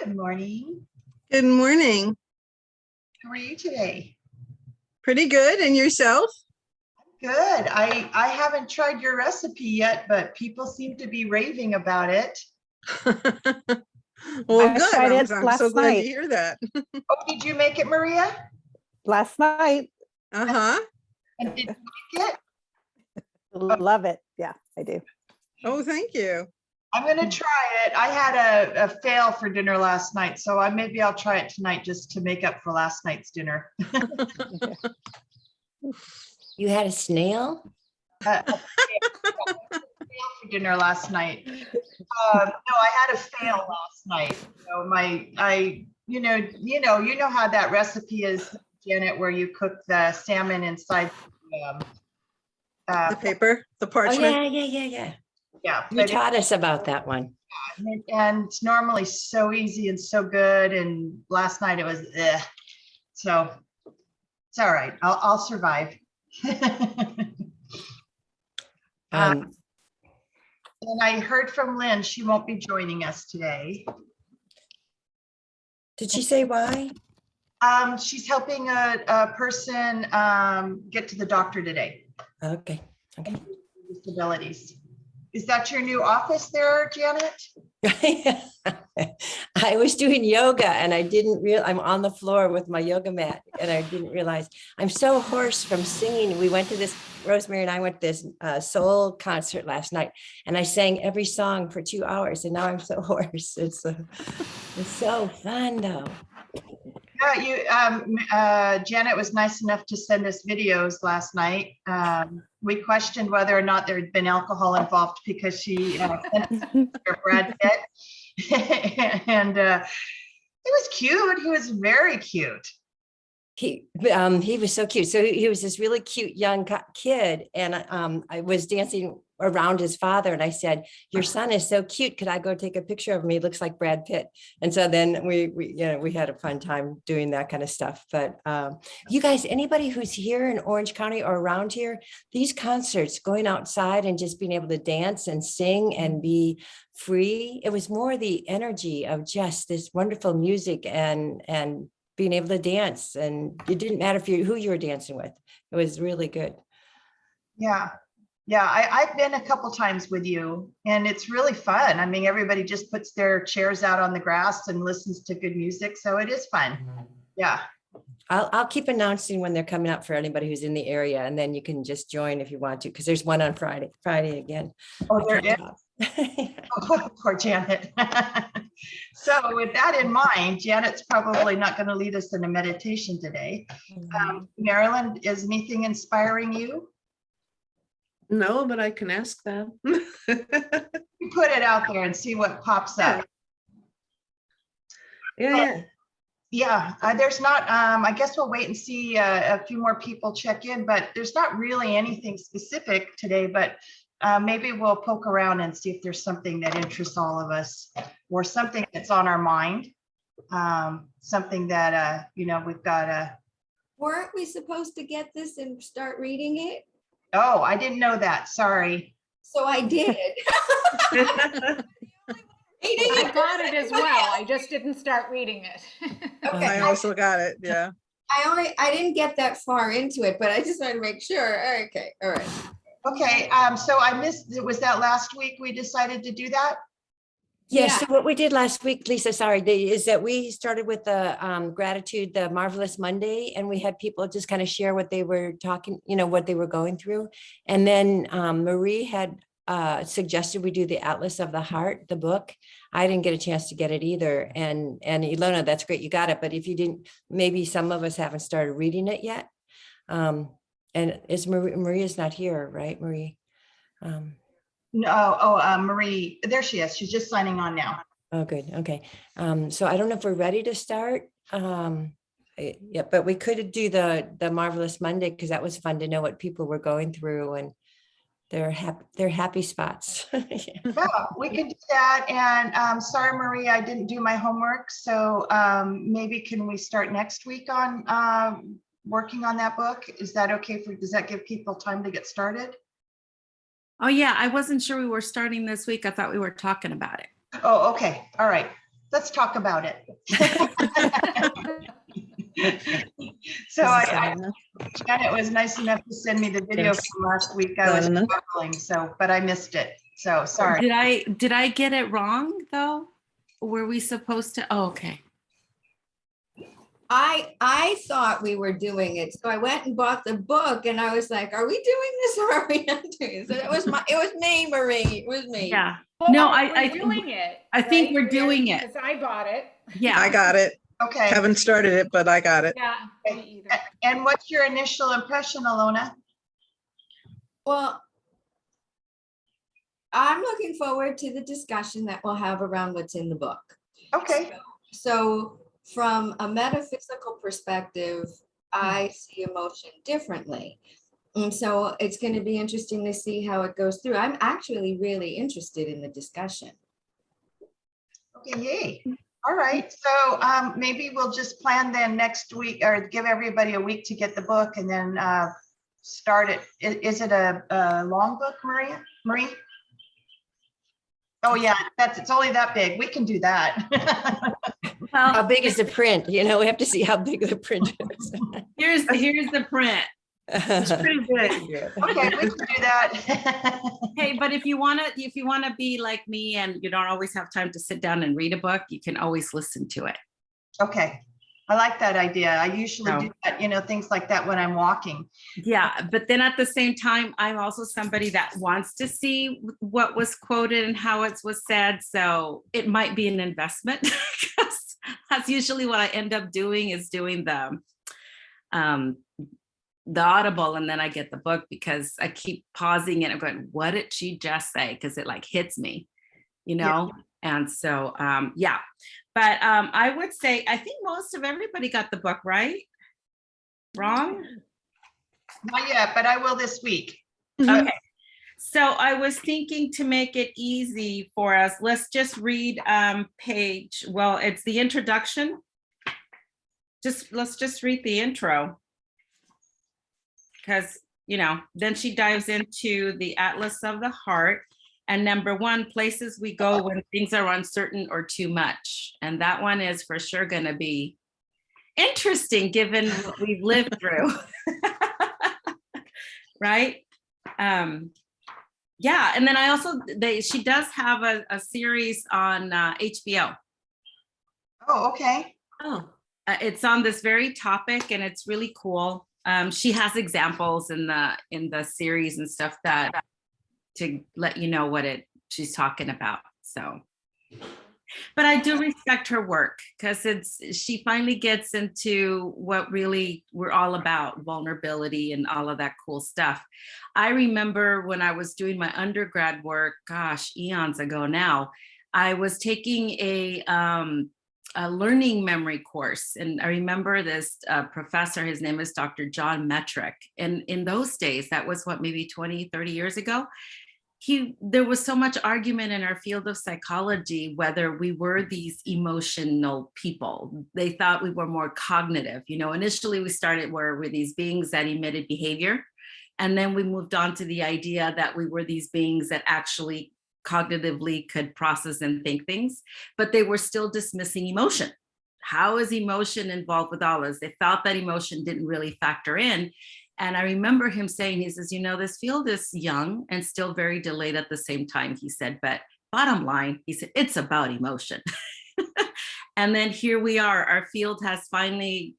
Good morning. Good morning. How are you today? Pretty good. And yourself? Good. I haven't tried your recipe yet, but people seem to be raving about it. Well, I good. tried it I'm last so glad to night. hear that. Oh, did you make it, Maria? Last night. Uh-huh. And did you like it? Love it. Yeah, I do. Oh, thank you. I'm going to try it. I had a fail for dinner last night, so maybe I'll try it tonight just to make up for last night's dinner. You had a snail? A fail for dinner last night. No, I had a fail last night. So you know how that recipe is, Janet, where you cook the salmon inside The paper, the Oh, parchment. yeah. yeah. You but taught us about that one. and it's normally so easy and so good. And last night it was, so it's all right. I'll survive. Um, And I heard from Lynn, she won't be joining us today. did she say why? She's helping a person get to the doctor today. Okay. Disabilities. Is that your new office there, Janet? I was doing yoga and I didn't realize I'm on the floor with my yoga mat and I didn't realize I'm so hoarse from singing. We went to this, Rosemary and I went to this soul concert last night and I sang every song for 2 hours and now I'm so hoarse. It's so fun though. Yeah, Janet was nice enough to send us videos last night. We questioned whether or not there had been alcohol involved because she sent us Brad Pitt. And it was cute. He was very cute. He was so cute. So he was this really cute young kid, and I was dancing around his father, and I said, "Your son is so cute. Could I go take a picture of him? He looks like Brad Pitt." And so then we had a fun time doing that kind of stuff. But you guys, anybody who's here in Orange County or around here, these concerts, going outside and just being able to dance and sing and be free, it was more the energy of just this wonderful music and being able to dance, and it didn't matter who you were dancing with. It was really good. Yeah. I've been a couple times with you and it's really fun. I mean, everybody just puts their chairs out on the grass and listens to good music. So it is fun. Yeah. I'll keep announcing when they're coming up for anybody who's in the area, and then you can just join if you want to, because there's one on Friday again. Oh, there is. Oh, poor Janet. So with that in mind, Janet's probably not going to lead us in a meditation today. Marilyn, is anything inspiring you? No, but I can ask them. You put it out there and see what pops up. Yeah. There's not, I guess we'll wait and see a few more people check in, but there's not really anything specific today, but maybe we'll poke around and see if there's something that interests all of us or something that's on our mind. Something that, we've got to. Weren't we supposed to get this and start reading it? Oh, I didn't know that. Sorry. So I did. I got it as well. I just didn't start reading it. Okay. I also got it. Yeah. I didn't get that far into it, but I just wanted to make sure. Okay. All right. Okay. So I missed, was that last week we decided to do that? Yes. So what we did last week, Lisa, is that we started with the gratitude, the Marvelous Monday, and we had people just kind of share what they were what they were going through. And then Marie had suggested we do the Atlas of the Heart, the book. I didn't get a chance to get it either. And Ilona, that's great, you got it. But if you didn't, maybe some of us haven't started reading it yet. And is Maria's not here, right, Marie? No, Marie, there she is. She's just signing on now. Oh, good. Okay. So I don't know if we're ready to start. Yeah, but we could do the Marvelous Monday, because that was fun to know what people were going through and their happy spots. Yeah, we can do that. And sorry, Marie, I didn't do my homework. So maybe can we start next week on working on that book? Is that okay does that give people time to get started? Oh, yeah. I wasn't sure we were starting this week. I thought we were talking about it. Oh, okay. All right. let's talk about it. So Janet was nice enough to send me the video Yes. from last week. I was Donna. traveling, but I missed it. So sorry. Did I get it wrong though? Were we supposed to? Oh, okay. I thought we were doing it, so I went and bought the book, and I was like, "Are we doing this or are we not doing it?" So it was me, Marie. It was me. Yeah. Well, No, we're doing it. I think right? we're doing it. Because I bought it. Yeah. I got it. Okay. Haven't started it, but I got it. Yeah, me either. And what's your initial impression, Alona? Well, I'm looking forward to the discussion that we'll have around what's in the book. Okay. So from a metaphysical perspective, I see emotion differently. And so it's going to be interesting to see how it goes through. I'm actually really interested in the discussion. Okay, yay. All right. So maybe we'll just plan then next week or give everybody a week to get the book and then start it. Is it a long book, Marie? Oh yeah, it's only that big. We can do that. How big is the print? You know, we have to see how big the print is. Here's the print. It's pretty good. Okay, we can do that. Hey, but if you wanna be like me and you don't always have time to sit down and read a book, you can always listen to it. Okay, I like that idea. I usually No. do that, things like that when I'm walking. Yeah, but then at the same time, I'm also somebody that wants to see what was quoted and how it was said. So it might be an investment because that's usually what I end up doing is doing the Audible, and then I get the book because I keep pausing it and going, what did she just say? Because it like hits me, And so, yeah. But I would say, I think most of everybody got the book, right? Wrong? Not yet, but I will this week. Okay. So I was thinking to make it easy for us, let's just read it's the introduction. Let's just read the intro. Because, then she dives into the Atlas of the Heart. And number 1, places we go when things are uncertain or too much. And that one is for sure going to be interesting given what we've lived through. Right? Yeah. And then I also, she does have a series on HBO. Oh, okay. Oh. It's on this very topic and it's really cool. She has examples in the series and stuff that to let you know what she's talking about. So, but I do respect her work because she finally gets into what really we're all about, vulnerability and all of that cool stuff. I remember when I was doing my undergrad work, gosh, eons ago now, I was taking a learning memory course. And I remember this professor, his name is Dr. John Metrick. And in those days, that was maybe 20, 30 years ago, there was so much argument in our field of psychology, whether we were these emotional people. They thought we were more cognitive. Initially we started where we're these beings that emitted behavior. And then we moved on to the idea that we were these beings that actually cognitively could process and think things, but they were still dismissing emotion. How is emotion involved with all this? They felt that emotion didn't really factor in. And I remember him saying, he says, this field is young and still very delayed at the same time, he said, but bottom line, he said, it's about emotion. And then here we are, our field has finally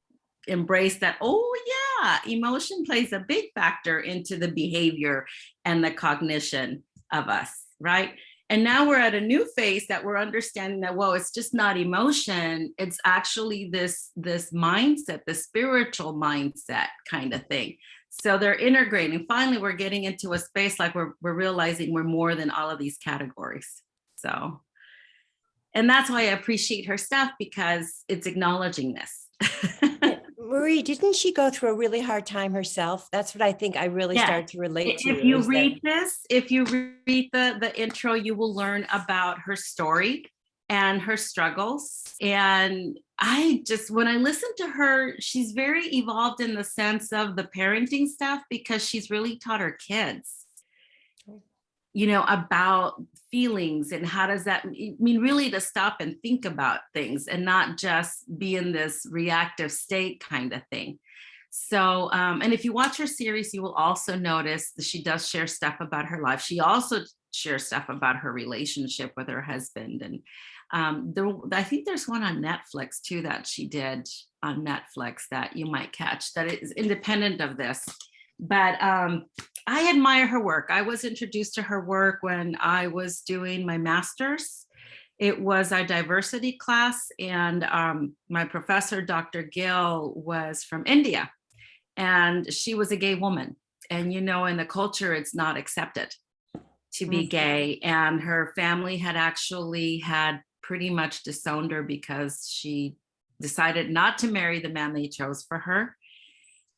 embraced that, oh yeah, emotion plays a big factor into the behavior and the cognition of us. Right. And now we're at a new phase that we're understanding that, well, it's just not emotion. It's actually this mindset, the spiritual mindset kind of thing. So they're integrating. Finally, we're getting into a space like we're realizing we're more than all of these categories. So, and that's why I appreciate her stuff because it's acknowledging this. Marie, didn't she go through a really hard time herself? That's what I think I really started to relate to. If you read the intro, you will learn about her story and her struggles. And when I listen to her, she's very evolved in the sense of the parenting stuff because she's really taught her kids, about feelings and how does that, I mean, really to stop and think about things and not just be in this reactive state kind of thing. So, and if you watch her series, you will also notice that she does share stuff about her life. She also shares stuff about her relationship with her husband. And I think there's one on Netflix too that she did on Netflix that you might catch that is independent of this. But I admire her work. I was introduced to her work when I was doing my master's. It was a diversity class, and my professor, Dr. Gill, was from India, and she was a gay woman. And you know, in the culture, it's not accepted to be gay. And her family had actually had pretty much disowned her because she decided not to marry the man they chose for her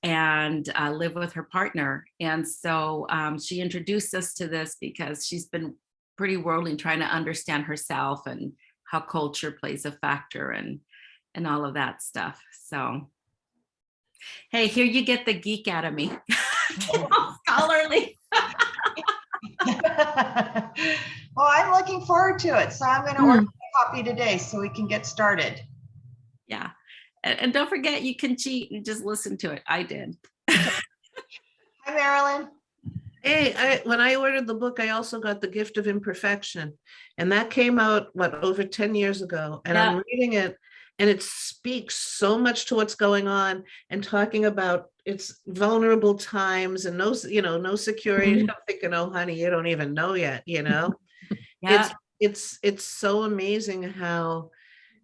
and live with her partner. And so she introduced us to this because she's been pretty worldly in trying to understand herself and how culture plays a factor and all of that stuff. So, hey, here you get the geek out of me. Scholarly. Well, I'm looking forward to it. So I'm going to order a copy today so we can get started. Yeah. And don't forget, you can cheat and just listen to it. I did. Hi, Marilyn. Hey, when I ordered the book, I also got The Gift of Imperfection. And that came out, over 10 years ago. And I'm reading it, and it speaks so much to what's going on and talking about its vulnerable times and no security. I'm thinking, oh, honey, you don't even know yet, Yeah. It's so amazing how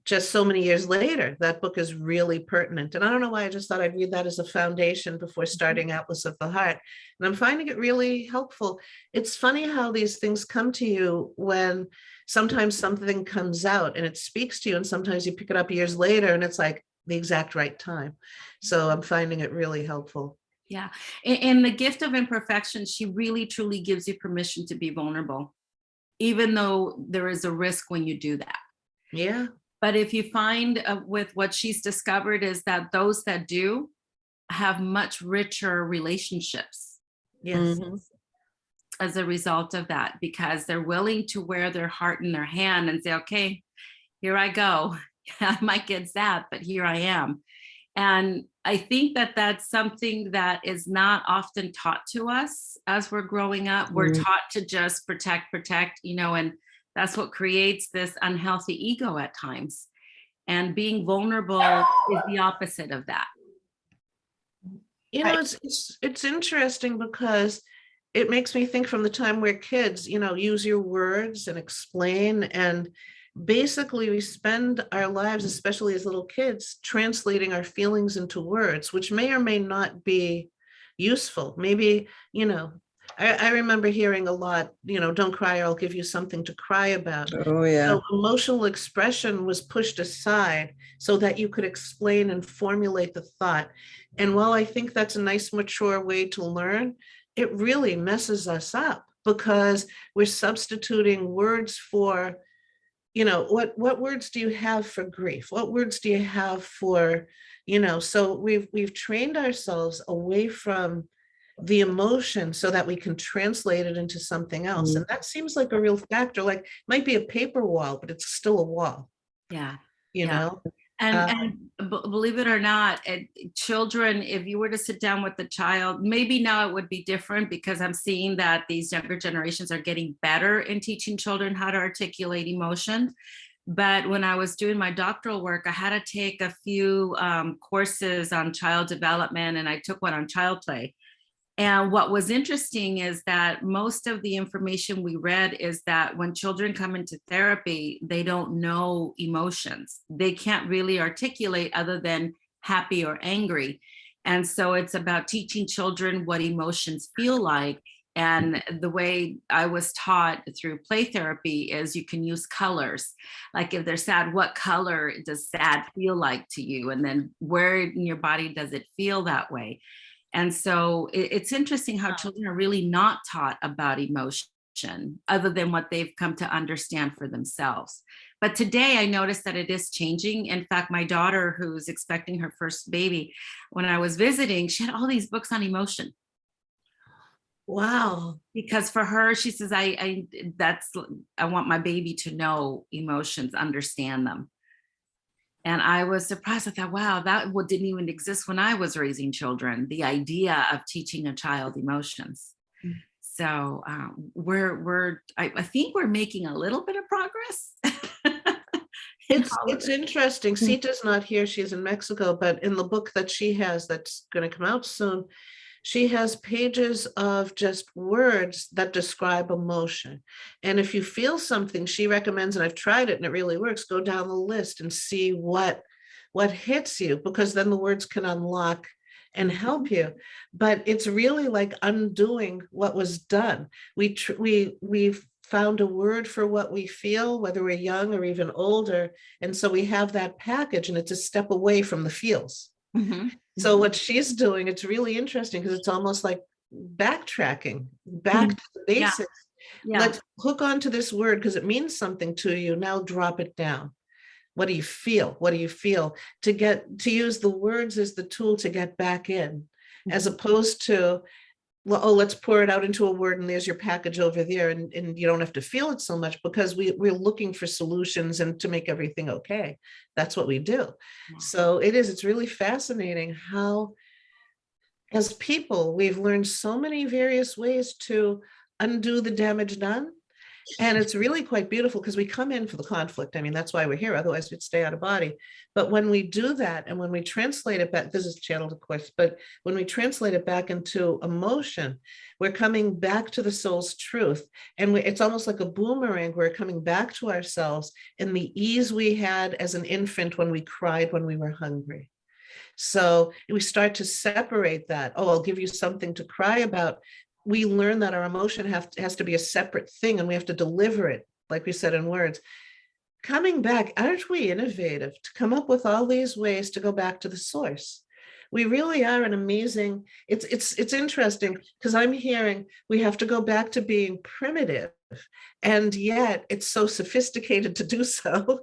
just so many years later, that book is really pertinent. And I don't know why I just thought I'd read that as a foundation before starting Atlas of the Heart. And I'm finding it really helpful. It's funny how these things come to you when sometimes something comes out and it speaks to you, and sometimes you pick it up years later and it's like the exact right time. So I'm finding it really helpful. Yeah. And the gift of imperfection, she really truly gives you permission to be vulnerable, even though there is a risk when you do that. Yeah. But if you find with what she's discovered is that those that do have much richer relationships. Yes. As a result of that, because they're willing to wear their heart in their hand and say, okay, here I go. I might get zapped, but here I am. And I think that that's something that is not often taught to us as we're growing up. We're taught to just protect, and that's what creates this unhealthy ego at times. And being vulnerable is the opposite of that. It's interesting because it makes me think from the time we're kids, use your words and explain. And basically we spend our lives, especially as little kids, translating our feelings into words, which may or may not be useful. Maybe, I remember hearing a lot, don't cry, or I'll give you something to cry about. Oh, yeah. So emotional expression was pushed aside so that you could explain and formulate the thought. And while I think that's a nice, mature way to learn, it really messes us up because we're substituting words for, what words do you have for grief? What words do you have for, so we've trained ourselves away from the emotion so that we can translate it into something else. And that seems like a real factor. Like, it might be a paper wall, but it's still a wall. Yeah. You know? And believe it or not, children, if you were to sit down with the child, maybe now it would be different because I'm seeing that these younger generations are getting better in teaching children how to articulate emotion. But when I was doing my doctoral work, I had to take a few courses on child development, and I took one on child play. And what was interesting is that most of the information we read is that when children come into therapy, they don't know emotions. They can't really articulate other than happy or angry. And so it's about teaching children what emotions feel like. And the way I was taught through play therapy is you can use colors. Like if they're sad, what color does sad feel like to you? And then where in your body does it feel that way? And so it's interesting how children are really not taught about emotion other than what they've come to understand for themselves. But today I noticed that it is changing. In fact, my daughter, who's expecting her first baby, when I was visiting, she had all these books on emotion. Wow. because for her, she says, I want my baby to know emotions, understand them. And I was surprised. I thought, wow, that didn't even exist when I was raising children, the idea of teaching a child emotions. So I think we're making a little bit of progress. It's interesting. Sita's not here. She's in Mexico, but in the book that she has that's going to come out soon, she has pages of just words that describe emotion. And if you feel something, she recommends, and I've tried it and it really works, go down the list and see what hits you, because then the words can unlock and help you. But it's really like undoing what was done. We've found a word for what we feel, whether we're young or even older. And so we have that package, and it's a step away from the feels. So what she's doing, it's really interesting because it's almost like backtracking back to the basics. Yeah. Let's hook onto this word because it means something to you. Now drop it down. What do you feel? What do you feel? To use the words as the tool to get back in, as opposed to, well, oh, let's pour it out into a word and there's your package over there. And you don't have to feel it so much because we're looking for solutions and to make everything okay. That's what we do. So it's really fascinating how, as people, we've learned so many various ways to undo the damage done. And it's really quite beautiful because we come in for the conflict. I mean, that's why we're here. Otherwise, we'd stay out of body. But when we do that, and when we translate it back, this is channeled, of course, but when we translate it back into emotion, we're coming back to the soul's truth. And it's almost like a boomerang. We're coming back to ourselves in the ease we had as an infant when we cried when we were hungry. So we start to separate that. Oh, I'll give you something to cry about. We learn that our emotion has to be a separate thing, and we have to deliver it, like we said, in words. Coming back, aren't we innovative to come up with all these ways to go back to the source? We really are an amazing, it's interesting because I'm hearing we have to go back to being primitive, and yet it's so sophisticated to do so,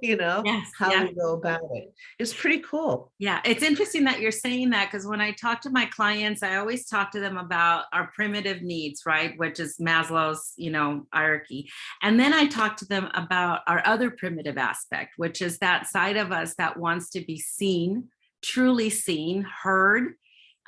how we go about it. It's pretty cool. Yeah, it's interesting that you're saying that, because when I talk to my clients, I always talk to them about our primitive needs, right? Which is Maslow's, hierarchy. And then I talk to them about our other primitive aspect, which is that side of us that wants to be seen, truly seen, heard,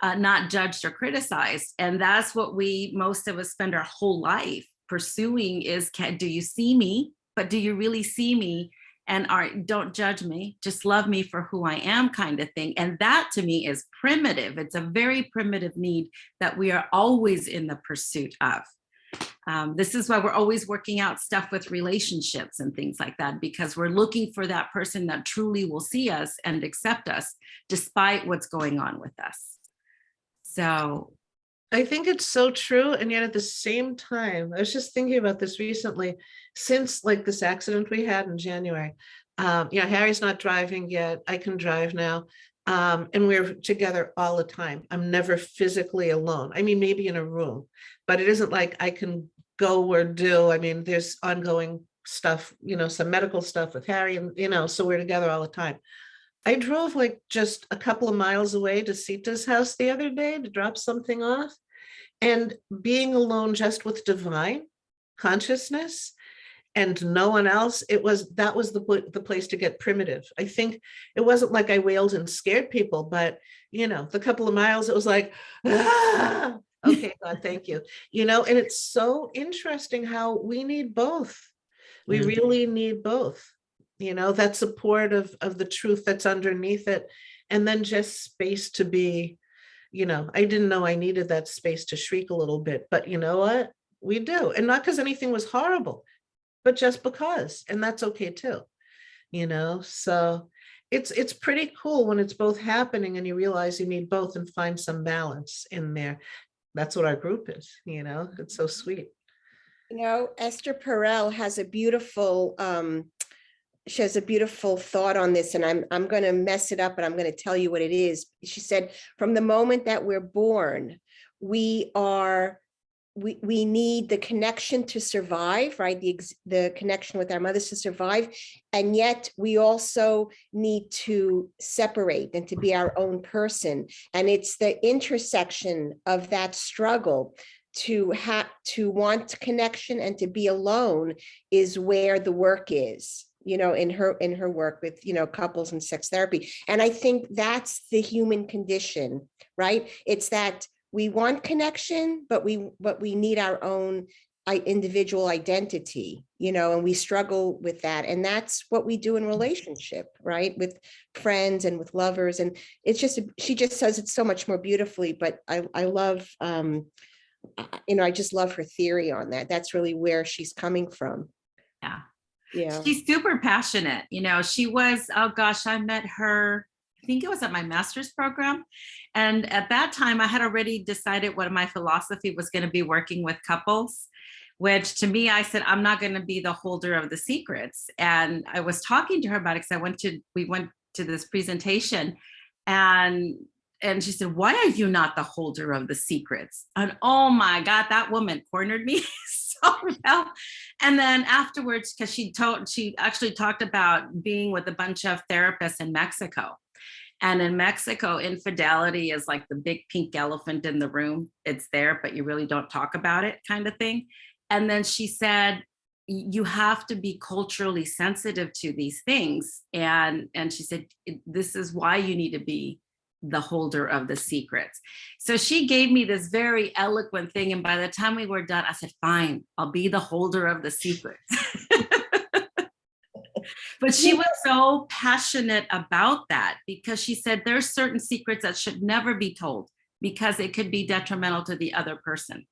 not judged or criticized. And that's what most of us spend our whole life pursuing is, do you see me? But do you really see me? And don't judge me, just love me for who I am, kind of thing. And that to me is primitive. It's a very primitive need that we are always in the pursuit of. This is why we're always working out stuff with relationships and things like that, because we're looking for that person that truly will see us and accept us despite what's going on with us. So I think it's so true. And yet at the same time, I was just thinking about this recently, since like this accident we had in January. Harry's not driving yet. I can drive now. And we're together all the time. I'm never physically alone. I mean, maybe in a room, but it isn't like I can go or do. I mean, there's ongoing stuff, some medical stuff with Harry, and, so we're together all the time. I drove like just a couple of miles away to Sita's house the other day to drop something off, and being alone just with divine consciousness and no one else, that was the place to get primitive. I think it wasn't like I wailed and scared people, but the couple of miles, it was like, okay, God, thank you. And it's so interesting how we need both. We really need both. That support of the truth that's underneath it, and then just space to be, I didn't know I needed that space to shriek a little bit, but you know what? We do. And not because anything was horrible, but just because, and that's okay too, so it's pretty cool when it's both happening and you realize you need both and find some balance in there. That's what our group is, it's so sweet. Esther Perel has a beautiful she has a beautiful thought on this, and I'm going to mess it up, but I'm going to tell you what it is. She said, from the moment that we're born, we need the connection to survive, right? The connection with our mothers to survive. And yet we also need to separate and to be our own person. And it's the intersection of that struggle to want connection and to be alone is where the work is, in her work with, couples and sex therapy. And I think that's the human condition, right? It's that we want connection, but we need our own individual identity, and we struggle with that. And that's what we do in relationship, right? With friends and with lovers. And it's just, she just says it so much more beautifully, but I love, I just love her theory on that. That's really where she's coming from. Yeah. Yeah. She's super passionate. She was, oh gosh, I met her, I think it was at my master's program. And at that time I had already decided what my philosophy was going to be working with couples, which to me, I said, I'm not going to be the holder of the secrets. And I was talking to her about it because we went to this presentation, and she said, why are you not the holder of the secrets? And oh my God, that woman cornered me so well. And then afterwards, because she actually talked about being with a bunch of therapists in Mexico. And in Mexico, infidelity is like the big pink elephant in the room. It's there, but you really don't talk about it, kind of thing. And then she said, you have to be culturally sensitive to these things. And she said, this is why you need to be the holder of the secrets. So she gave me this very eloquent thing. And by the time we were done, I said, fine, I'll be the holder of the secrets. But she was so passionate about that, because she said there's certain secrets that should never be told because it could be detrimental to the other person.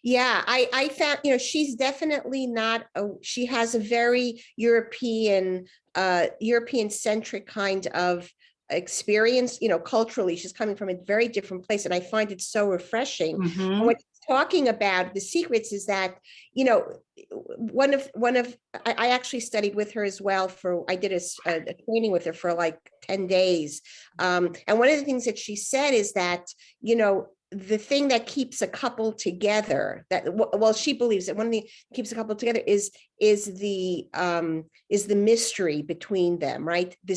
Yeah, I found, she's definitely not, she has a very European centric kind of experience, culturally. She's coming from a very different place. And I find it so refreshing. Mhm. And what she's talking about, the secrets, is that, I actually studied with her as well I did a training with her for like 10 days. And one of the things that she said is that, the thing that keeps a couple together, she believes that one of the keeps a couple together is the mystery between them, right? Their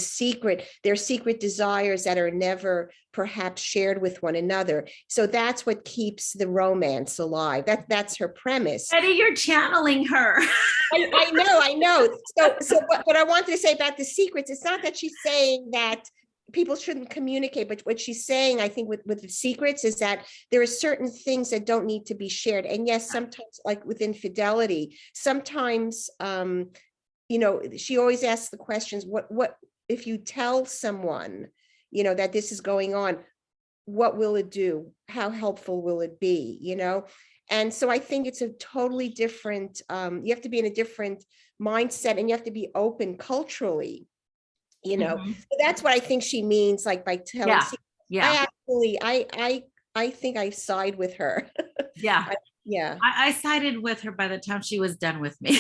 secret desires that are never perhaps shared with one another. So that's what keeps the romance alive. That's her premise. Eddie, you're channeling her. I know. So what I wanted to say about the secrets, it's not that she's saying that people shouldn't communicate, but what she's saying, I think, with the secrets, is that there are certain things that don't need to be shared. And yes, sometimes, like with infidelity, sometimes, she always asks the questions, what if you tell someone, that this is going on, what will it do? How helpful will it be? And so I think it's a totally different, you have to be in a different mindset, and you have to be open culturally. Mhm. So that's what I think she means, like by telling. Yeah. I think I side with her. Yeah. Yeah. I sided with her by the time she was done with me.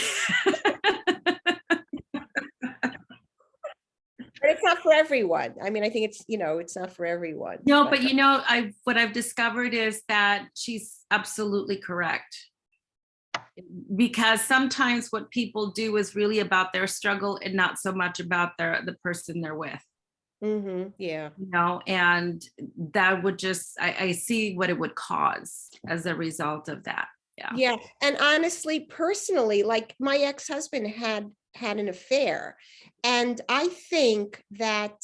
But it's not for everyone. I mean, I think it's not for everyone. No, but what I've discovered is that she's absolutely correct. Because sometimes what people do is really about their struggle and not so much about the person they're with. Mm-hmm. Yeah. And that would just, I see what it would cause as a result of that. Yeah. Yeah. And honestly, personally, like my ex-husband had an affair. And I think that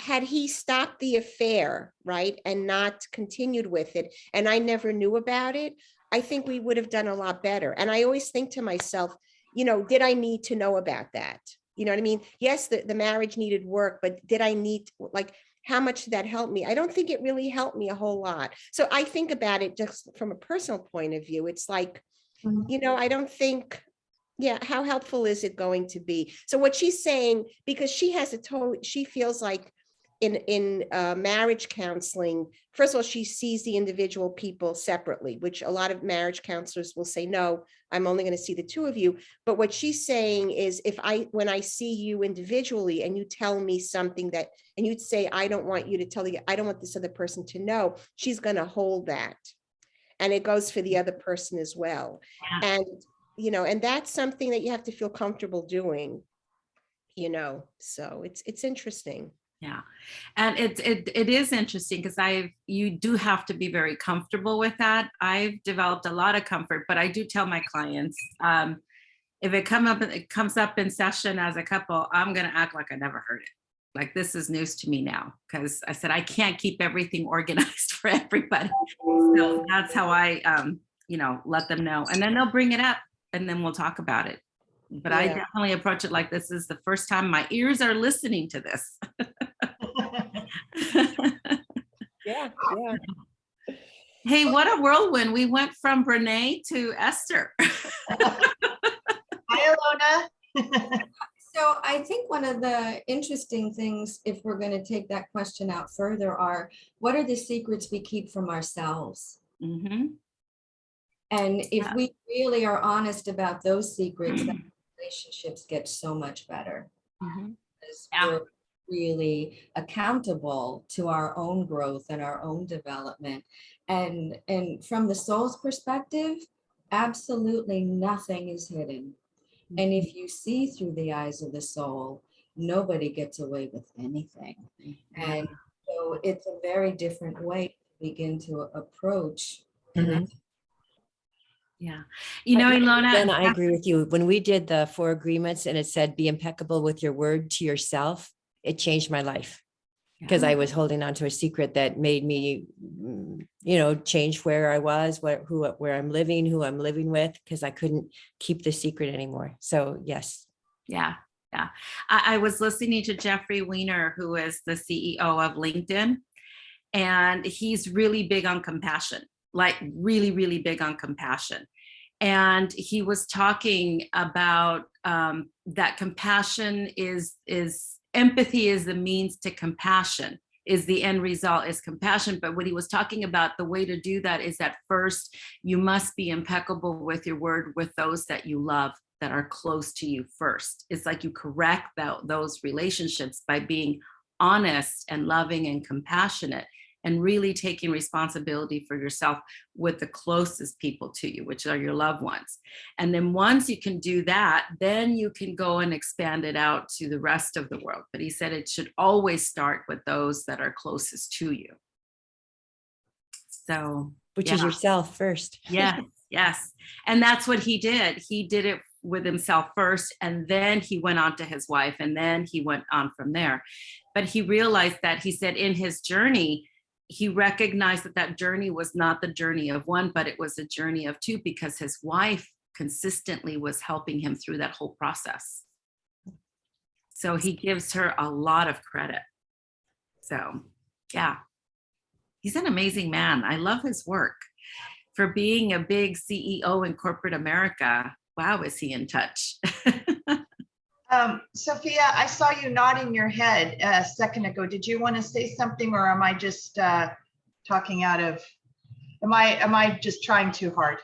had he stopped the affair, right, and not continued with it, and I never knew about it, I think we would have done a lot better. And I always think to myself, did I need to know about that? You know what I mean? Yes, the marriage needed work, but did I need, like, how much did that help me? I don't think it really helped me a whole lot. So I think about it just from a personal point of view. It's like, I don't think, how helpful is it going to be? So what she's saying, because she feels like in marriage counseling, first of all, she sees the individual people separately, which a lot of marriage counselors will say, no, I'm only going to see the two of you. But what she's saying is, when I see you individually and you tell me something and you'd say, I don't want you to tell you, I don't want this other person to know, she's going to hold that. And it goes for the other person as well. Yeah. And that's something that you have to feel comfortable doing, so it's interesting. Yeah. And it is interesting because you do have to be very comfortable with that. I've developed a lot of comfort, but I do tell my clients, if it comes up in session as a couple, I'm going to act like I never heard it. Like, this is news to me now, because I said I can't keep everything organized for everybody. So that's how I, let them know, and then they'll bring it up, and then we'll talk about it. But I Yeah. definitely approach it like this is the first time my ears are listening to this. Yeah, yeah. Hey, what a whirlwind! We went from Brene to Esther. Hi, Alona. So I think one of the interesting things, if we're going to take that question out further, are what are the secrets we keep from ourselves? Mhm. And if Yeah. we really are honest about those secrets, then relationships get so much better. Mhm. Because Yeah. we're really accountable to our own growth and our own development. And from the soul's perspective, absolutely nothing is hidden. And if you see through the eyes of the soul, nobody gets away with anything. And so it's a very different way to begin to approach. Mhm. Yeah. Ilona. Then I agree with you. When we did the 4 agreements and it said, be impeccable with your word to yourself, it changed my life, because I was holding on to a secret that made me, change where I was, where I'm living, who I'm living with, because I couldn't keep the secret anymore. So yes. Yeah. Yeah. I was listening to Jeffrey Weiner, who is the CEO of LinkedIn, and he's really big on compassion, like really, really big on compassion. And he was talking about that compassion is empathy is the means to compassion, is the end result is compassion. But what he was talking about, the way to do that is that first, you must be impeccable with your word with those that you love, that are close to you first. It's like you correct those relationships by being honest and loving and compassionate, and really taking responsibility for yourself with the closest people to you, which are your loved ones. And then once you can do that, then you can go and expand it out to the rest of the world. But he said it should always start with those that are closest to you. So, Which is yourself first. Yes, yes. And that's what he did. He did it with himself first, and then he went on to his wife, and then he went on from there. But he realized that, he said, in his journey, he recognized that journey was not the journey of one, but it was a journey of 2, because his wife consistently was helping him through that whole process. So he gives her a lot of credit. So, yeah, he's an amazing man. I love his work. For being a big CEO in corporate America, wow, is he in touch? Sophia, I saw you nodding your head a second ago. Did you want to say something, or am I just talking out of, am I just trying too hard?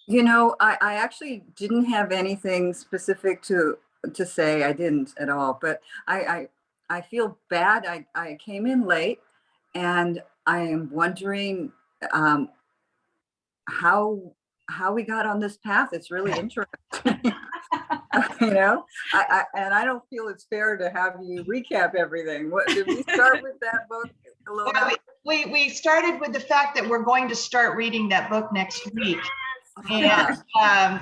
I actually didn't have anything specific to say. I didn't at all, but I feel bad. I came in late, and I am wondering how we got on this path. It's really interesting. And I don't feel it's fair to have you recap everything. What did we start with that book? We started with the fact that we're going to start reading that book next week. And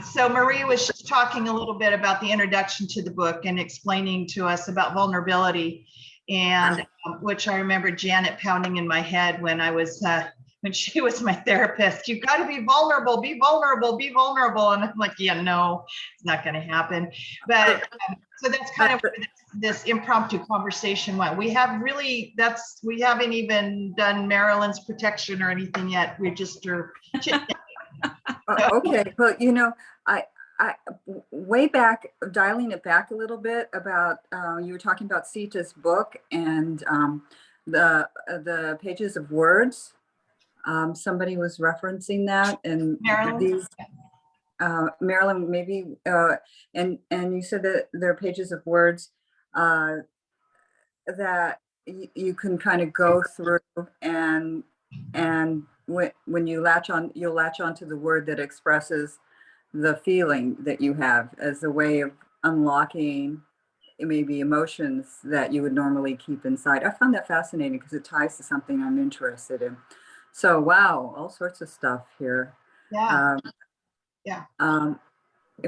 so Marie was just talking a little bit about the introduction to the book and explaining to us about vulnerability, and which I remember Janet pounding in my head when I was when she was my therapist. You got to be vulnerable, be vulnerable, be vulnerable. And I'm like, yeah, no, it's not going to happen. But so that's kind of where this impromptu conversation went. We haven't even done Marilyn's protection or anything yet. We just are okay, but I way back, dialing it back a little bit about you were talking about Sita's book and the pages of words. Somebody was referencing that, and Marilyn, Marilyn, maybe, and you said that there are pages of words that you can kind of go through, and when you you'll latch onto the word that expresses the feeling that you have as a way of unlocking maybe emotions that you would normally keep inside. I found that fascinating because it ties to something I'm interested in. So, wow, all sorts of stuff here. Yeah. Um, Yeah.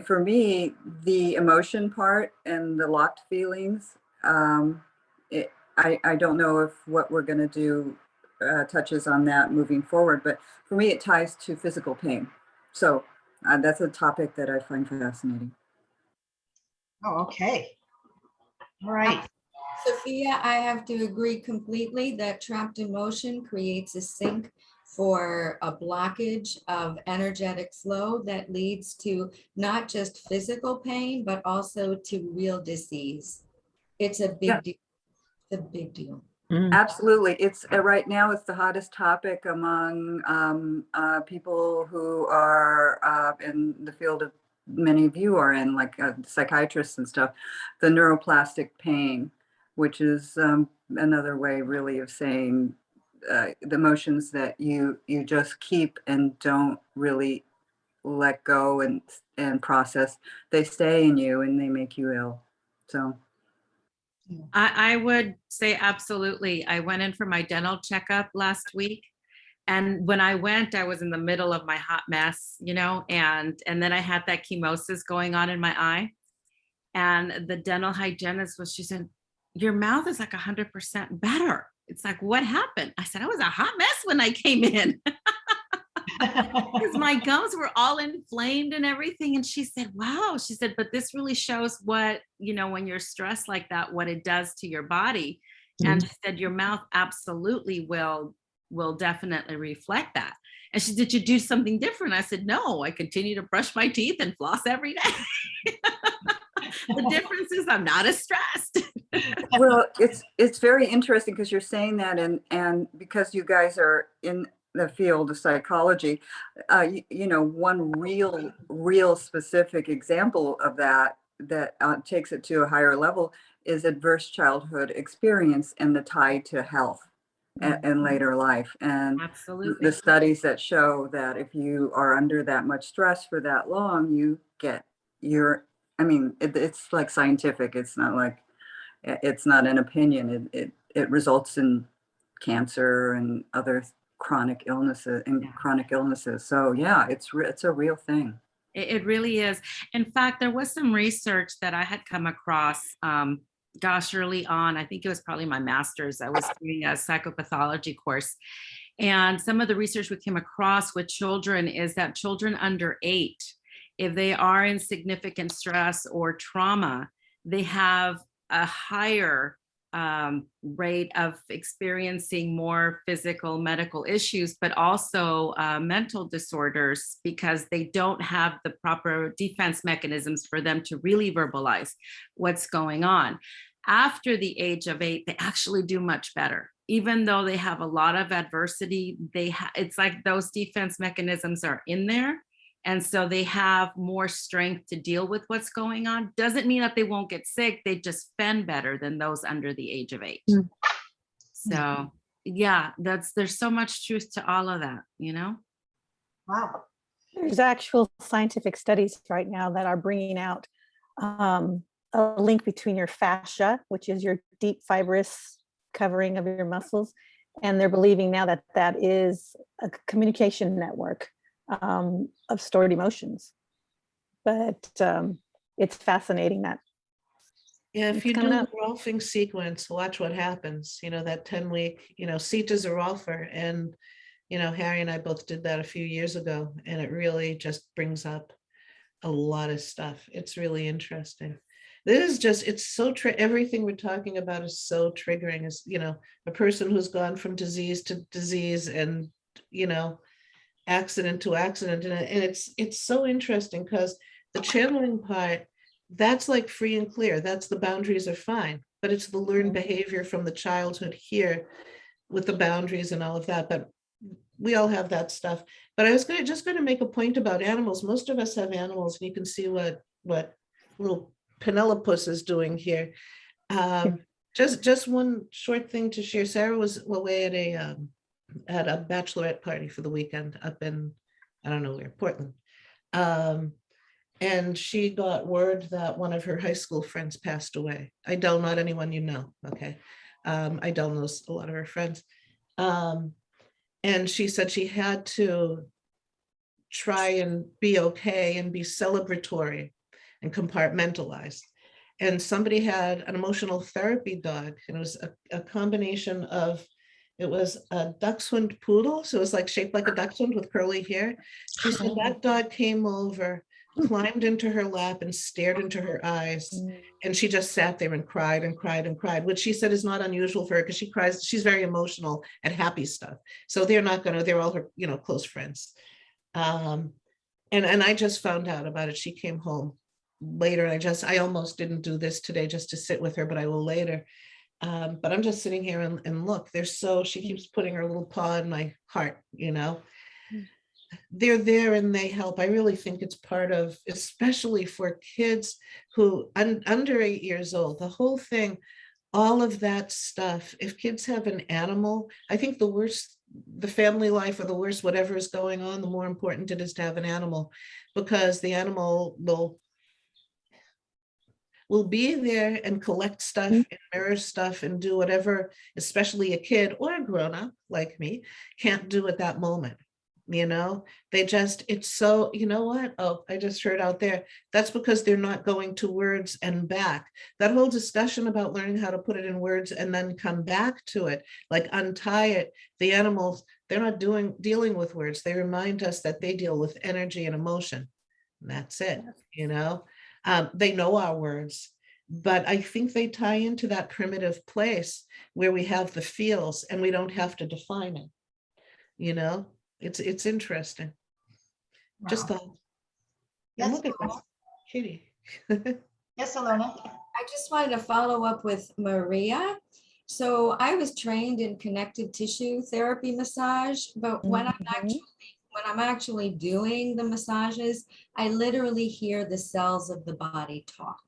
For me, the emotion part and the locked feelings, I don't know if what we're going to do touches on that moving forward, but for me, it ties to physical pain. So that's a topic that I find fascinating. Oh, okay. All right. Sophia, I have to agree completely that trapped emotion creates a sink for a blockage of energetic flow that leads to not just physical pain, but also to real disease. It's a big deal. It's a big deal. Absolutely. It's right now, it's the hottest topic among people who are in the field of many of you are in, like psychiatrists and stuff, the neuroplastic pain, which is another way really of saying the emotions that you just keep and don't really let go and process. They stay in you and they make you ill. So I would say absolutely. I went in for my dental checkup last week. And when I went, I was in the middle of my hot mess, you know, and then I had that chemosis going on in my eye. And the dental hygienist she said, your mouth is like 100% better. It's like, what happened? I said, I was a hot mess when I came in. Because my gums were all inflamed and everything. And she said, wow. She said, but this really shows what, you know, when you're stressed like that, what it does to your body. And she said, your mouth absolutely will definitely reflect that. And she said, did you do something different? I said, no, I continue to brush my teeth and floss every day. The difference is I'm not as stressed. well, it's very interesting because you're saying that, and because you guys are in the field of psychology, you know, one real specific example of that takes it to a higher level is adverse childhood experience and the tie to health and later life. And Absolutely. the studies that show that if you are under that much stress for that long, you get it's like scientific. It's not like, it's not an opinion. It results in cancer and other chronic illnesses. So yeah, it's a real thing. It really is. In fact, there was some research that I had come across, early on. I think it was probably my master's. I was doing a psychopathology course. And some of the research we came across with children is that children under 8, if they are in significant stress or trauma, they have a higher rate of experiencing more physical medical issues, but also mental disorders, because they don't have the proper defense mechanisms for them to really verbalize what's going on. After the age of 8, they actually do much better. Even though they have a lot of adversity, it's like those defense mechanisms are in there. And so they have more strength to deal with what's going on. Doesn't mean that they won't get sick. They just fend better than those under the age of 8. So yeah, there's so much truth to all of that, you know? Wow. There's actual scientific studies right now that are bringing out a link between your fascia, which is your deep fibrous covering of your muscles, and they're believing now that that is a communication network of stored emotions. But it's fascinating that. Yeah, if it's you do coming the up. Rolfing sequence, watch what happens. You know, that 10-week, you know, Sita's a Rolfer, and you know, Harry and I both did that a few years ago, and it really just brings up a lot of stuff. It's really interesting. This is just, it's so everything we're talking about is so triggering. Is, you know, a person who's gone from disease to disease and, you know, accident to accident, and it's so interesting because the channeling part, that's like free and clear. That's the boundaries are fine, but it's the learned behavior from the childhood here with the boundaries and all of that. But we all have that stuff. But I was just going to make a point about animals. Most of us have animals, and you can see what little Penelopus is doing here. Just one short thing to share. Sarah was away at a bachelorette party for the weekend up in, I don't know where, Portland. and she got word that one of her high school friends passed away. Adele, not anyone you know, okay? Adele knows a lot of her friends. And she said she had to try and be okay and be celebratory and compartmentalized. And somebody had an emotional therapy dog, and it was a combination of, it was a dachshund poodle, so it was like shaped like a dachshund with curly hair. She said that dog came over, climbed into her lap and stared into her eyes, and she just sat there and cried and cried and cried, which she said is not unusual for her because she cries, she's very emotional at happy stuff. So they're not gonna, they're all her, you know, close friends. And I just found out about it. She came home later, and I almost didn't do this today just to sit with her, but I will later. But I'm just sitting here and look, she keeps putting her little paw in my heart, you know. They're there and they help. I really think it's part of, especially for kids who under 8 years old, the whole thing, all of that stuff. If kids have an animal, I think the worse the family life, or the worse whatever is going on, the more important it is to have an animal, because the animal will be there and collect stuff and mirror stuff and do whatever, especially a kid or a grown-up like me can't do at that moment. You know, it's so, you know what? Oh, I just heard out there, that's because they're not going to words and back. That whole discussion about learning how to put it in words and then come back to it, like untie it, the animals, they're not dealing with words. They remind us that they deal with energy and emotion. And that's it, you know. They know our words, but I think they tie into that primitive place where we have the feels and we don't have to define it. You know, it's interesting. Wow. Just thought. Yes, Look at this, Kitty. yes, Alona. I just wanted to follow up with Maria. So I was trained in connective tissue therapy massage, but when I'm actually doing the massages, I literally hear the cells of the body talk.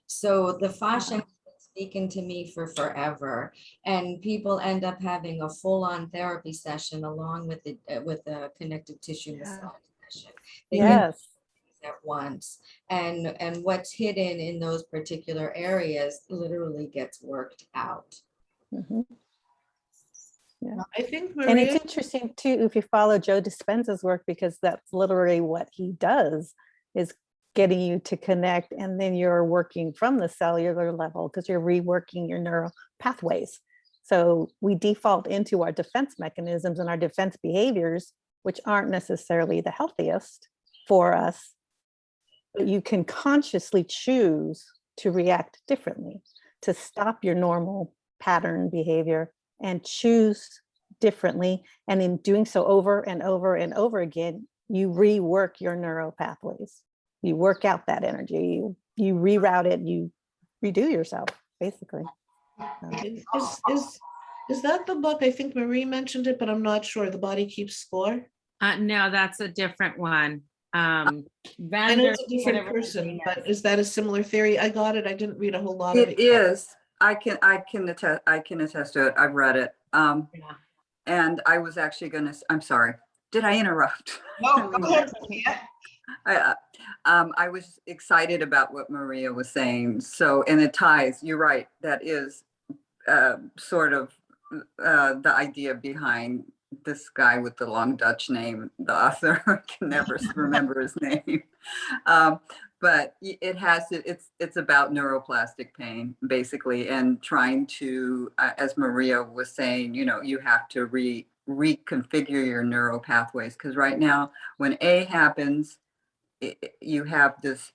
So the fascia has been speaking to me for forever, and people end up having a full-on therapy session along with the connective tissue massage session. They hear at once, and what's hidden in those particular areas literally gets worked out. Yeah. I think And it's interesting too, if you follow Joe Dispenza's work, because that's literally what he does, is getting you to connect, and then you're working from the cellular level because you're reworking your neural pathways. So we default into our defense mechanisms and our defense behaviors, which aren't necessarily the healthiest for us, but you can consciously choose to react differently, to stop your normal pattern behavior and choose differently. And in doing so over and over and over again, you rework your neural pathways. You work out that energy, you reroute it, you redo yourself, basically. Is that the book? I think Marie mentioned it, but I'm not sure. The Body Keeps Score? No, that's a different one. I know it's a different person, but is that a similar theory? I got it. I didn't read a whole lot of it. It is. I can attest to it. I've read it. And I was actually I'm sorry. Did I interrupt? No, go ahead, Sophia. I was excited about what Maria was saying. So, and it ties, you're right, that is sort of the idea behind this guy with the long Dutch name, the author. I can never remember his name. But it's about neuroplastic pain, basically, and trying to, as Maria was saying, you know, you have to reconfigure your neural pathways, because right now, when A happens, you have this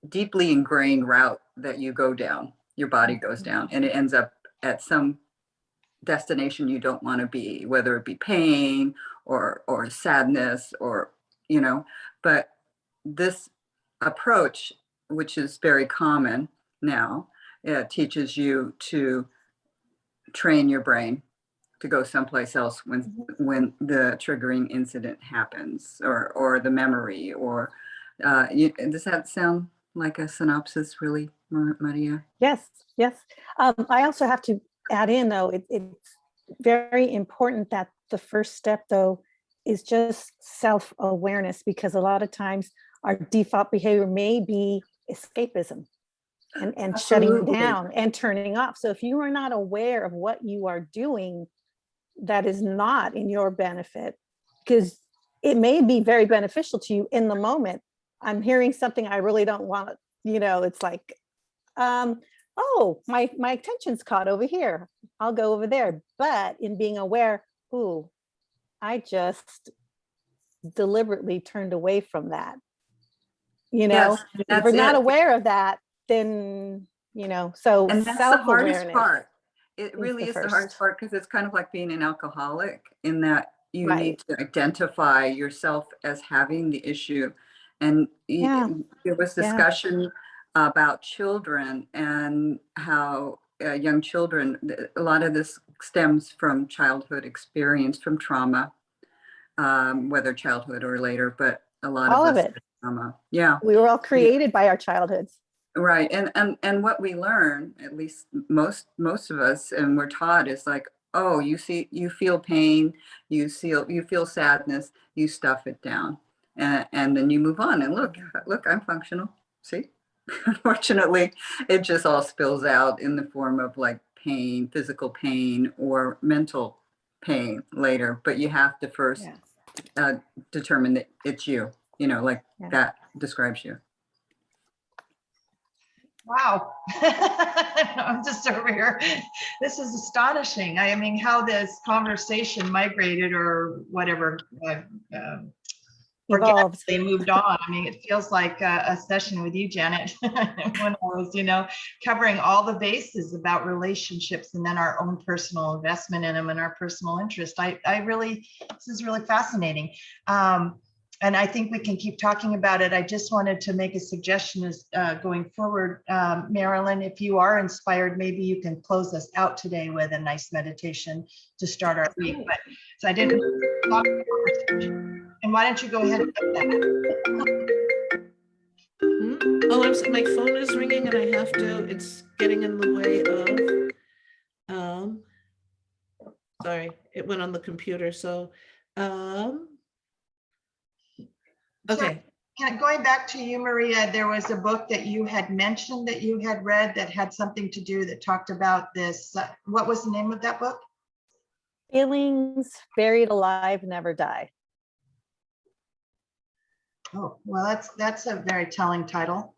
deeply ingrained route that you go down, your body goes down, and it ends up at some destination you don't want to be, whether it be pain or sadness, or, you know. But this approach, which is very common now, teaches you to train your brain to go someplace else when the triggering incident happens, or the memory, or does that sound like a synopsis, really, Maria? Yes. I also have to add in, though, it's very important that the first step, though, is just self-awareness, because a lot of times our default behavior may be escapism and shutting Absolutely. down and turning off. So if you are not aware of what you are doing that is not in your benefit, because it may be very beneficial to you in the moment. I'm hearing something I really don't want to, it's like, oh, my attention's caught over here. I'll go over there. But in being aware, ooh, I just deliberately turned away from that. Yes, If that's we're not it. aware of that, then, so And that's the hardest self-awareness. part. It is really the is the hardest first. part because it's kind of like being an alcoholic in that you Right. need to identify yourself as having the issue. And Yeah. there was Yeah. discussion about children and how young children, a lot of this stems from childhood experience, from trauma, whether childhood or later, but a lot All of of us it. trauma. Yeah. We were all created by our childhoods. Right. And what we learn, at least most of us, and we're taught is like, oh, you feel pain, you feel sadness, you stuff it down. And then you move on and look, I'm functional. See? Unfortunately, it just all spills out in the form of like pain, physical pain or mental pain later. But you have to first determine that it's you, that describes you. Wow. I'm just over here. This is astonishing. I mean, how this conversation migrated or whatever, Evolved. organically moved on. I mean, it feels like a session with you, Janet, when I was, covering all the bases about relationships and then our own personal investment in them and our personal interest. This is really fascinating. And I think we can keep talking about it. I just wanted to make a suggestion as going forward. Marilyn, if you are inspired, maybe you can close us out today with a nice meditation to start our week. But so I didn't. And why don't you go ahead and do that? Oh, my phone is ringing and I have to, it's getting in the way of, sorry, it went on the computer. So, okay. Going back to you, Maria, there was a book that you had mentioned that you had read that had something to do that talked about this. What was the name of that book? Feelings Buried Alive Never Die. Oh, well, that's a very telling title.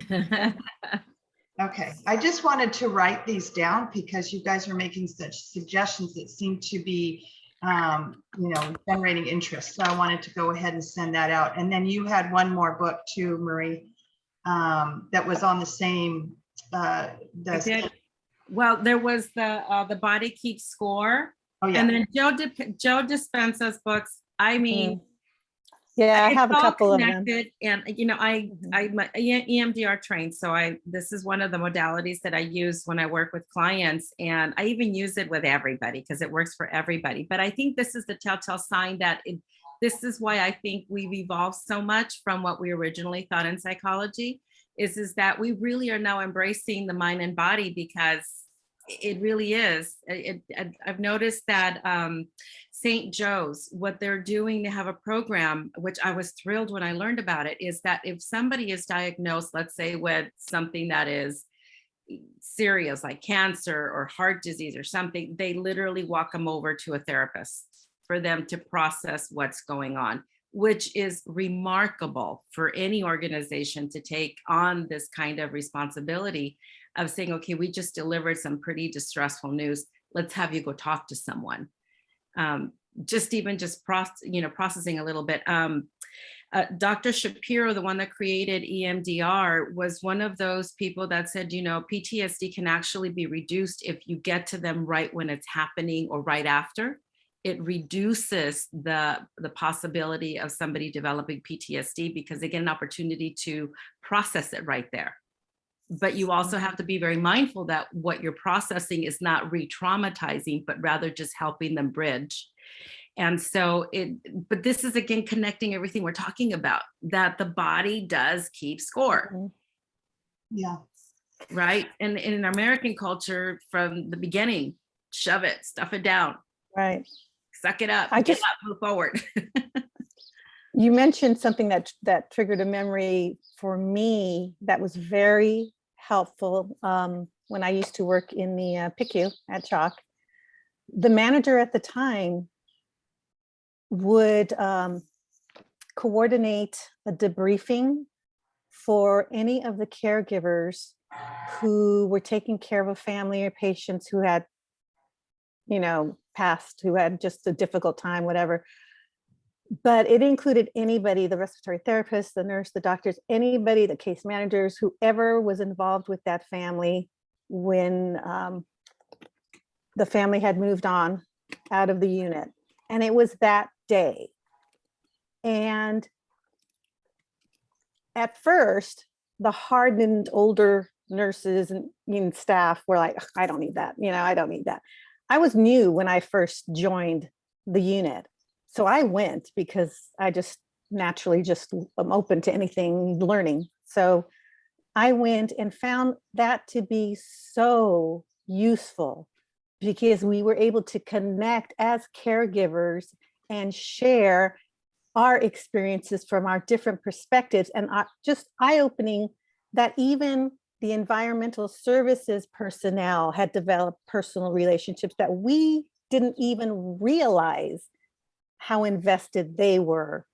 Okay, I just wanted to write these down because you guys are making such suggestions that seem to be generating interest. So I wanted to go ahead and send that out. And then you had one more book too, Marie, that was on the same. Well, there was the Body Keeps Score. Oh, yeah. And then Joe Dispenza's books. I mean, yeah, I have a couple of them. And I'm EMDR trained, so this is one of the modalities that I use when I work with clients, and I even use it with everybody because it works for everybody. But I think this is the telltale sign that this is why I think we've evolved so much from what we originally thought in psychology, is that we really are now embracing the mind and body, because it really is. I've noticed that St. Joe's, what they're doing to have a program, which I was thrilled when I learned about it, is that if somebody is diagnosed, let's say with something that is serious, like cancer or heart disease or something, they literally walk them over to a therapist for them to process what's going on, which is remarkable for any organization to take on this kind of responsibility of saying, okay, we just delivered some pretty distressful news. Let's have you go talk to someone. Processing a little bit. Dr. Shapiro, the one that created EMDR, was one of those people that said, PTSD can actually be reduced if you get to them right when it's happening or right after. It reduces the possibility of somebody developing PTSD because they get an opportunity to process it right there. But you also have to be very mindful that what you're processing is not re-traumatizing, but rather just helping them bridge. And so but this is again connecting everything we're talking about, that the body does keep score. Yeah. Right. And in American culture from the beginning, shove it, stuff it down. Right. Suck it up, move forward. You mentioned something that triggered a memory for me that was very helpful when I used to work in the PICU at Chalk. The manager at the time would coordinate a debriefing for any of the caregivers who were taking care of a family or patients who had, passed, who had just a difficult time, whatever. But it included anybody, the respiratory therapist, the nurse, the doctors, anybody, the case managers, whoever was involved with that family when the family had moved on out of the unit. And it was that day. And at first, the hardened older nurses and staff were like, I don't need that. I don't need that. I was new when I first joined the unit. So I went because I just naturally am open to anything learning. So I went and found that to be so useful because we were able to connect as caregivers and share our experiences from our different perspectives, and just eye-opening that even the environmental services personnel had developed personal relationships that we didn't even realize how invested they were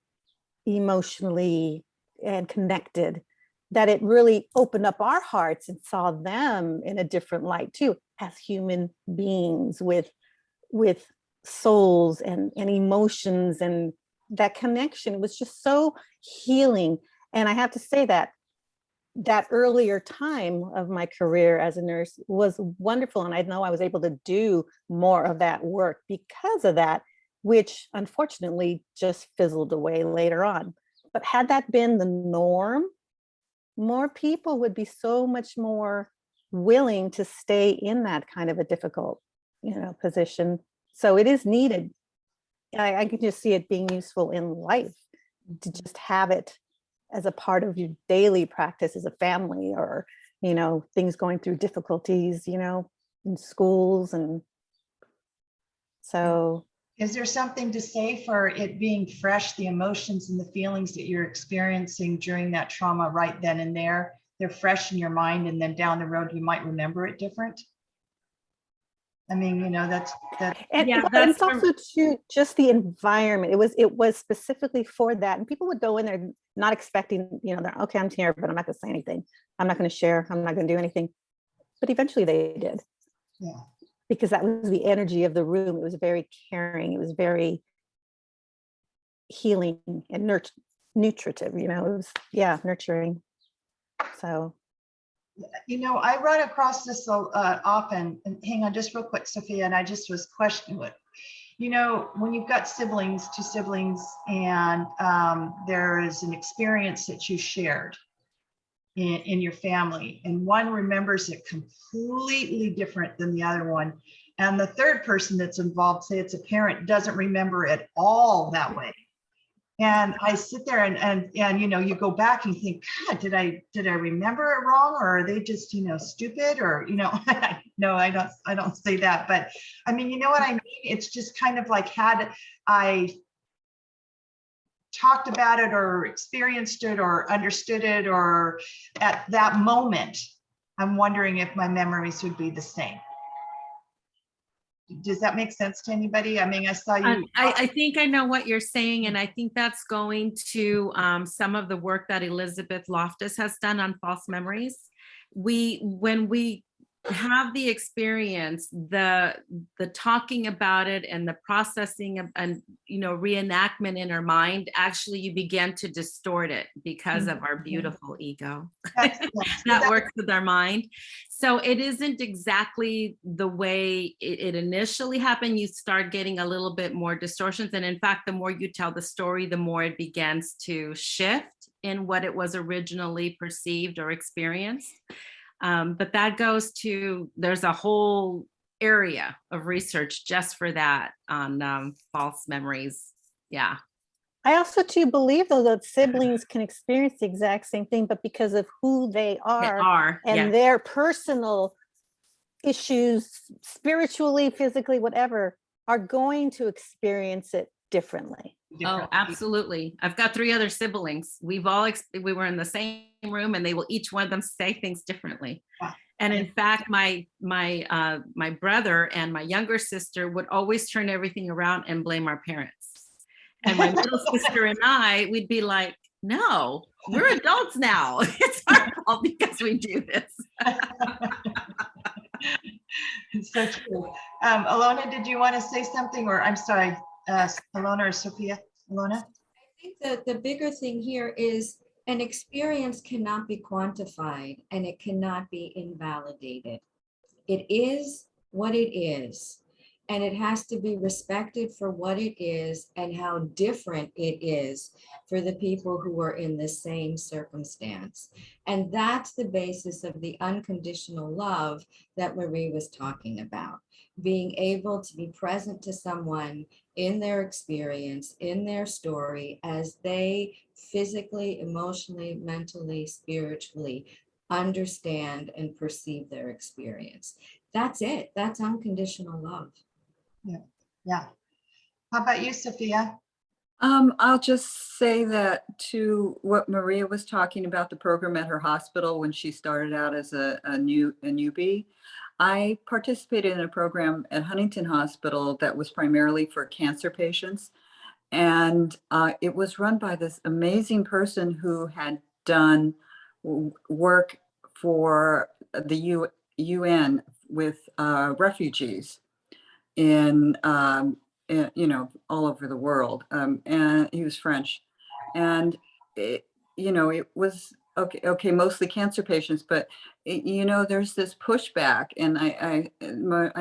emotionally and connected, that it really opened up our hearts and saw them in a different light too, as human beings with souls and emotions, and that connection was just so healing. And I have to say that earlier time of my career as a nurse was wonderful. And I know I was able to do more of that work because of that, which unfortunately just fizzled away later on. But had that been the norm, more people would be so much more willing to stay in that kind of a difficult, position. So it is needed. I can just see it being useful in life to just have it as a part of your daily practice as a family, or, things going through difficulties, in schools. And so. Is there something to say for it being fresh, the emotions and the feelings that you're experiencing during that trauma right then and there? They're fresh in your mind, and then down the road, you might remember it different. I mean, that's. And, Yeah, and it's also too, just the environment. It was specifically for that. And people would go in there not expecting, they're okay, I'm here, but I'm not going to say anything. I'm not going to share. I'm not going to do anything. But eventually they did. Yeah. Because that was the energy of the room. It was very caring. It was very healing and nutritive, it was, nurturing. So. I run across this often, and hang on just real quick, Sophia, and I just was questioning it. When you've got two siblings, and there is an experience that you shared in your family, and one remembers it completely different than the other one, and the third person that's involved, say it's a parent, doesn't remember it all that way. And I sit there and you go back and you think, God, did I remember it wrong, or are they just stupid, or no, I don't say that, but I mean, you know what I mean? It's just kind of like, had I talked about it or experienced it or understood it, or at that moment, I'm wondering if my memories would be the same. Does that make sense to anybody? I mean, I saw you. I think I know what you're saying, and I think that's going to some of the work that Elizabeth Loftus has done on false memories. When we have the experience, the talking about it and the processing and reenactment in our mind, actually you begin to distort it because of our beautiful ego that works with our mind. So it isn't exactly the way it initially happened. You start getting a little bit more distortions, and in fact, the more you tell the story, the more it begins to shift in what it was originally perceived or experienced. But that goes to, there's a whole area of research just for that on false memories. Yeah. I also too believe though that siblings can experience the exact same thing, but because of who they are and their personal issues, spiritually, physically, whatever, are going to experience it differently. Oh, absolutely. I've got 3 other siblings. We've all, we were in the same room and they will each one of them say things differently. Wow. And in fact, my brother and my younger sister would always turn everything around and blame our parents. And my middle sister and I, we'd be like, no, we're adults now. It's our fault because we do this. It's so true. Alona, did you want to say something, or I'm sorry, Alona or Sophia? Alona? I think that the bigger thing here is an experience cannot be quantified and it cannot be invalidated. It is what it is, and it has to be respected for what it is and how different it is for the people who are in the same circumstance. And that's the basis of the unconditional love that Marie was talking about. Being able to be present to someone in their experience, in their story, as they physically, emotionally, mentally, spiritually understand and perceive their experience. That's it. That's unconditional love. Yeah. How about you, Sophia? I'll just say that to what Maria was talking about, the program at her hospital when she started out as a newbie. I participated in a program at Huntington Hospital that was primarily for cancer patients. And it was run by this amazing person who had done work for the UN with refugees in all over the world, and he was French, and it was okay, mostly cancer patients, but there's this pushback, and I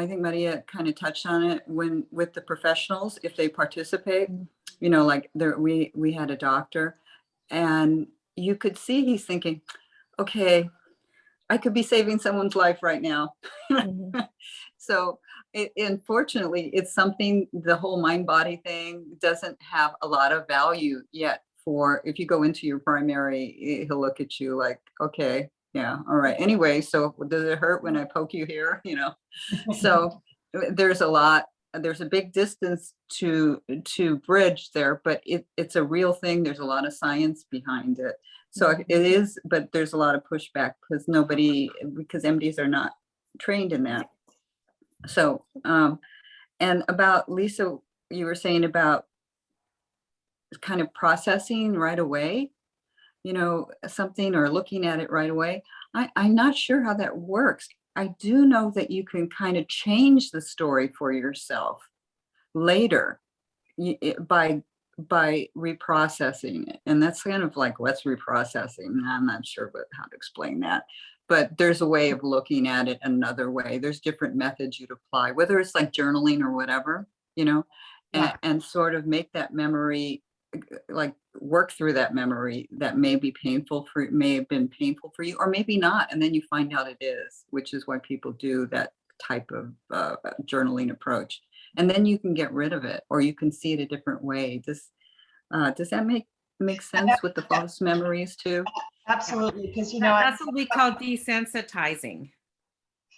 think Maria kind of touched on it when with the professionals, if they participate, like there we had a doctor, and you could see he's thinking, okay, I could be saving someone's life right now. So unfortunately, it's something, the whole mind body thing doesn't have a lot of value yet. For if you go into your primary, he'll look at you like, okay, yeah, all right. Anyway, so does it hurt when I poke you here? So there's a big distance to bridge there, but it's a real thing. There's a lot of science behind it. So it is, but there's a lot of pushback because MDs are not trained in that. So, and about Lisa, you were saying about kind of processing right away, something, or looking at it right away. I'm not sure how that works. I do know that you can kind of change the story for yourself later by reprocessing it. And that's kind of like, what's reprocessing? I'm not sure how to explain that. But there's a way of looking at it another way. There's different methods you'd apply, whether it's like journaling or whatever, and sort of make that memory, like work through that memory that may have been painful for you, or maybe not. And then you find out it is, which is why people do that type of journaling approach. And then you can get rid of it, or you can see it a different way. Does that make sense with the false memories too? Absolutely, because that's what we call desensitizing.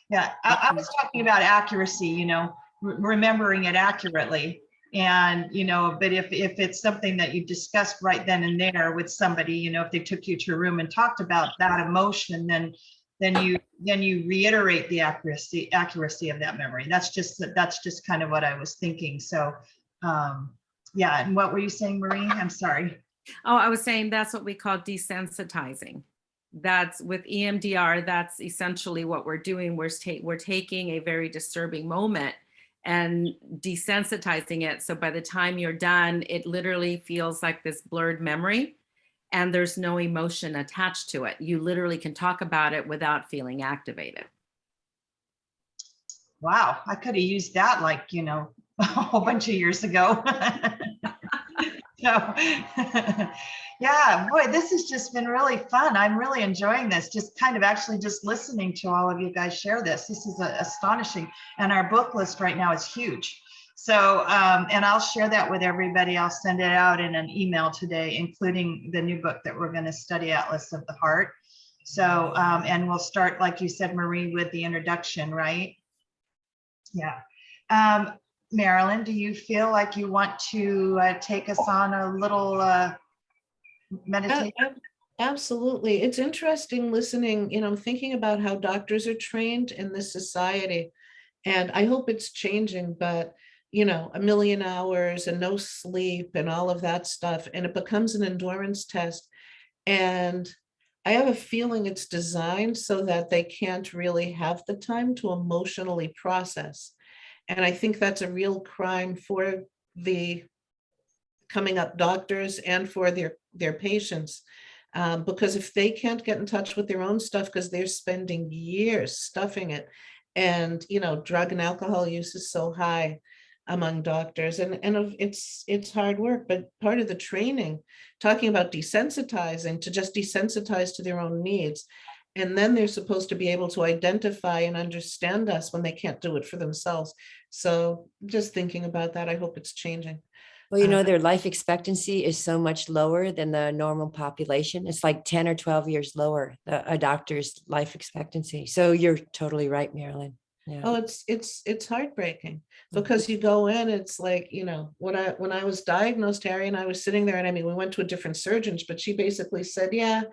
Yeah, I was talking about accuracy, remembering it accurately. And, but if it's something that you discussed right then and there with somebody, if they took you to a room and talked about that emotion, then you reiterate the accuracy of that memory. That's just kind of what I was thinking. So, yeah. And what were you saying, Marie? I'm sorry. Oh, I was saying that's what we call desensitizing. That's with EMDR. That's essentially what we're doing. We're taking a very disturbing moment and desensitizing it. So by the time you're done, it literally feels like this blurred memory, and there's no emotion attached to it. You literally can talk about it without feeling activated. Wow, I could have used that a whole bunch of years ago. So, yeah, boy, this has just been really fun. I'm really enjoying this, just kind of actually just listening to all of you guys share this. This is astonishing. And our book list right now is huge. So, and I'll share that with everybody. I'll send it out in an email today, including the new book that we're going to study, Atlas of the Heart. So, and we'll start, like you said, Marie, with the introduction, right? Yeah. Marilyn, do you feel like you want to take us on a little meditation? Absolutely. It's interesting listening, thinking about how doctors are trained in this society. And I hope it's changing, but, 1,000,000 hours and no sleep and all of that stuff. And it becomes an endurance test. And I have a feeling it's designed so that they can't really have the time to emotionally process. And I think that's a real crime for the coming up doctors and for their patients. Because if they can't get in touch with their own stuff because they're spending years stuffing it, and drug and alcohol use is so high among doctors, and it's hard work, but part of the training, talking about desensitizing, to just desensitize to their own needs. And then they're supposed to be able to identify and understand us when they can't do it for themselves. So just thinking about that, I hope it's changing. Well, their life expectancy is so much lower than the normal population. It's like 10 or 12 years lower, a doctor's life expectancy. So you're totally right, Marilyn. Yeah. Oh, it's heartbreaking because you go in, it's like, when I was diagnosed, Harry and I was sitting there, and I mean, we went to a different surgeons, but she basically said, yeah,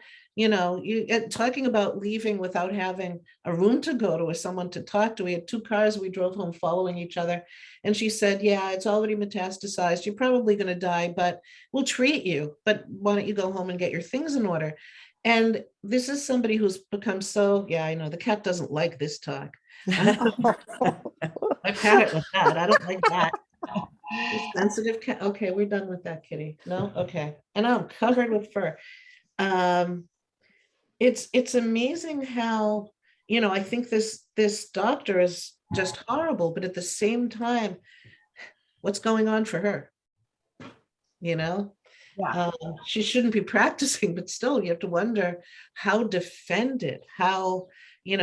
talking about leaving without having a room to go to or someone to talk to. We had 2 cars, we drove home following each other. And she said, yeah, it's already metastasized. You're probably going to die, but we'll treat you. But why don't you go home and get your things in order? And this is somebody who's become so, yeah, I know the cat doesn't like this talk. I've had it with that. I don't like that. Sensitive cat. Okay, we're done with that, kitty. No, okay. And I'm covered with fur. It's amazing how, I think this doctor is just horrible, but at the same time, what's going on for her? Yeah. She shouldn't be practicing, but still, you have to wonder how defended, how,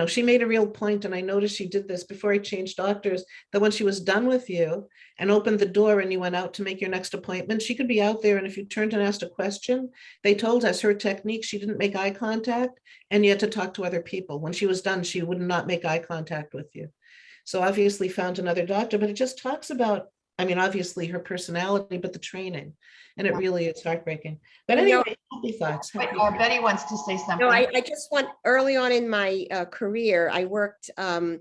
she made a real point, and I noticed she did this before I changed doctors, that when she was done with you and opened the door and you went out to make your next appointment, she could be out there, and if you turned and asked a question, they told us her technique, she didn't make eye contact, and you had to talk to other people. When she was done, she would not make eye contact with you. So obviously found another doctor, but it just talks about, obviously her personality, but the training. And it really is heartbreaking. But anyway, happy thoughts. Betty wants to say something. No, I just want, early on in my career, I worked on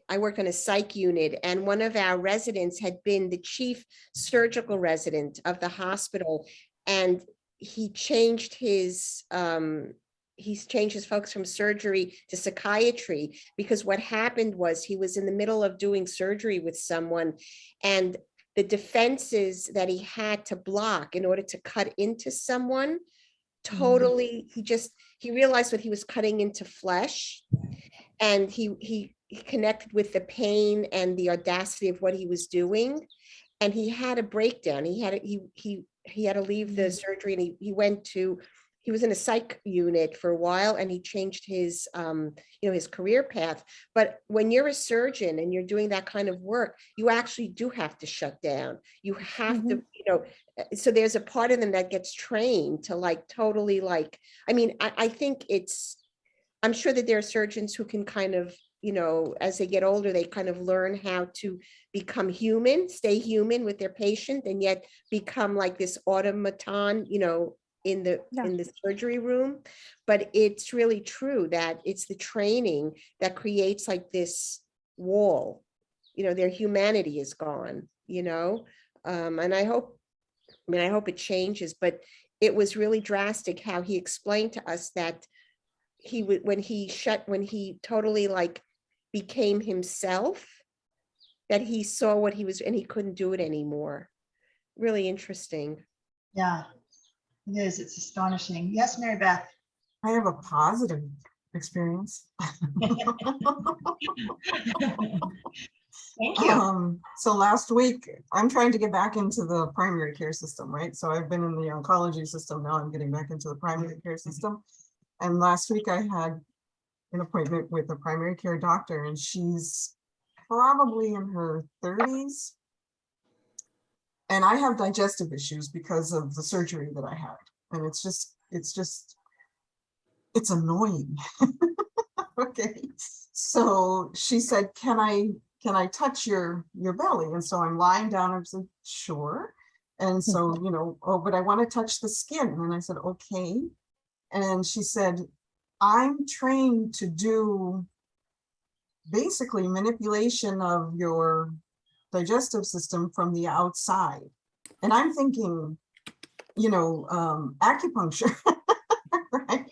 a psych unit, and one of our residents had been the chief surgical resident of the hospital, and he changed his focus from surgery to psychiatry, because what happened was he was in the middle of doing surgery with someone, and the defenses that he had to block in order to cut into someone, totally, he realized what he was cutting into flesh, and he connected with the pain and the audacity of what he was doing, and he had a breakdown. He had to leave the surgery, and he was in a psych unit for a while, and he changed his his career path. But when you're a surgeon and you're doing that kind of work, you actually do have to shut down. You have to, so there's a part of them that gets trained to totally I think I'm sure that there are surgeons who can kind of, as they get older, they kind of learn how to become human, stay human with their patient, and yet become like this automaton, in the surgery room. But it's really true that it's the training that creates this wall, their humanity is gone, and I hope it changes. But it was really drastic how he explained to us that when he totally became himself, that he saw what he was, and he couldn't do it anymore. Really interesting. Yeah. It is. It's astonishing. Yes, Mary Beth. I have a positive experience. Thank you. So last week, I'm trying to get back into the primary care system, right? So I've been in the oncology system. Now I'm getting back into the primary care system. And last week I had an appointment with a primary care doctor, and she's probably in her 30s. And I have digestive issues because of the surgery that I had. And it's annoying. Okay. So she said, can I can I touch your belly? And so I'm lying down. I said, sure. And so, you know, oh, but I want to touch the skin. And I said, okay. And she said, I'm trained to do basically manipulation of your digestive system from the outside. And I'm thinking, you know, acupuncture, right?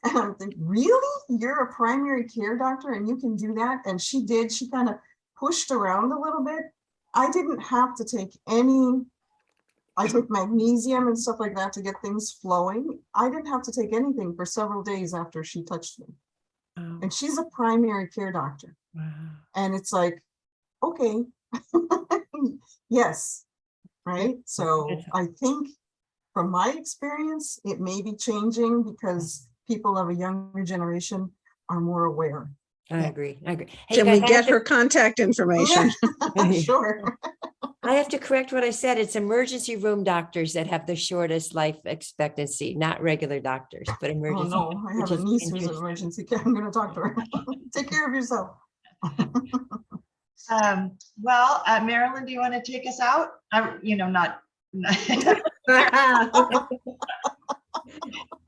And I'm thinking, really? You're a primary care doctor and you can do that? And she did. She kind of pushed around a little bit. I didn't have to take any, I took magnesium and stuff like that to get things flowing. I didn't have to take anything for several days after she touched me. Oh, And she's a primary care doctor. wow. And it's like, okay, yes, right? So I think from my experience, it may be changing because people of a younger generation are more aware. I agree. I agree. Hey, Can guys, we get her contact information? Sure. I have to correct what I said. It's emergency room doctors that have the shortest life expectancy, not regular doctors, but Oh emergency. no, I have which a is niece who's an interesting. emergency care. I'm gonna talk to her. Take care of yourself. Well, Marilyn, do you want to take us out? You know, not.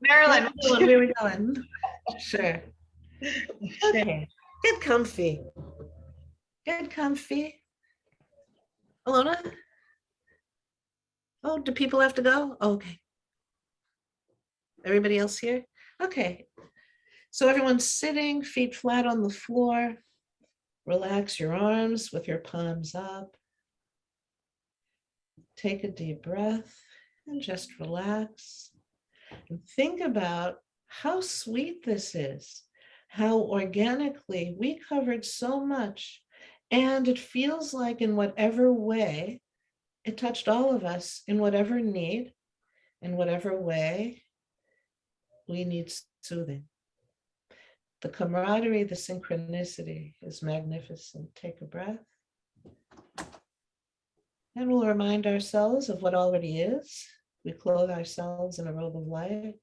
Marilyn. Where are we going? Sure. Okay. Get comfy. Get comfy. Alona? Oh, do people have to go? Okay. Everybody else here? Okay. So everyone's sitting, feet flat on the floor. Relax your arms with your palms up. Take a deep breath and just relax. And think about how sweet this is, how organically we covered so much. And it feels like in whatever way, it touched all of us in whatever need, in whatever way we need soothing. The camaraderie, the synchronicity is magnificent. Take a breath. And we'll remind ourselves of what already is. We clothe ourselves in a robe of light,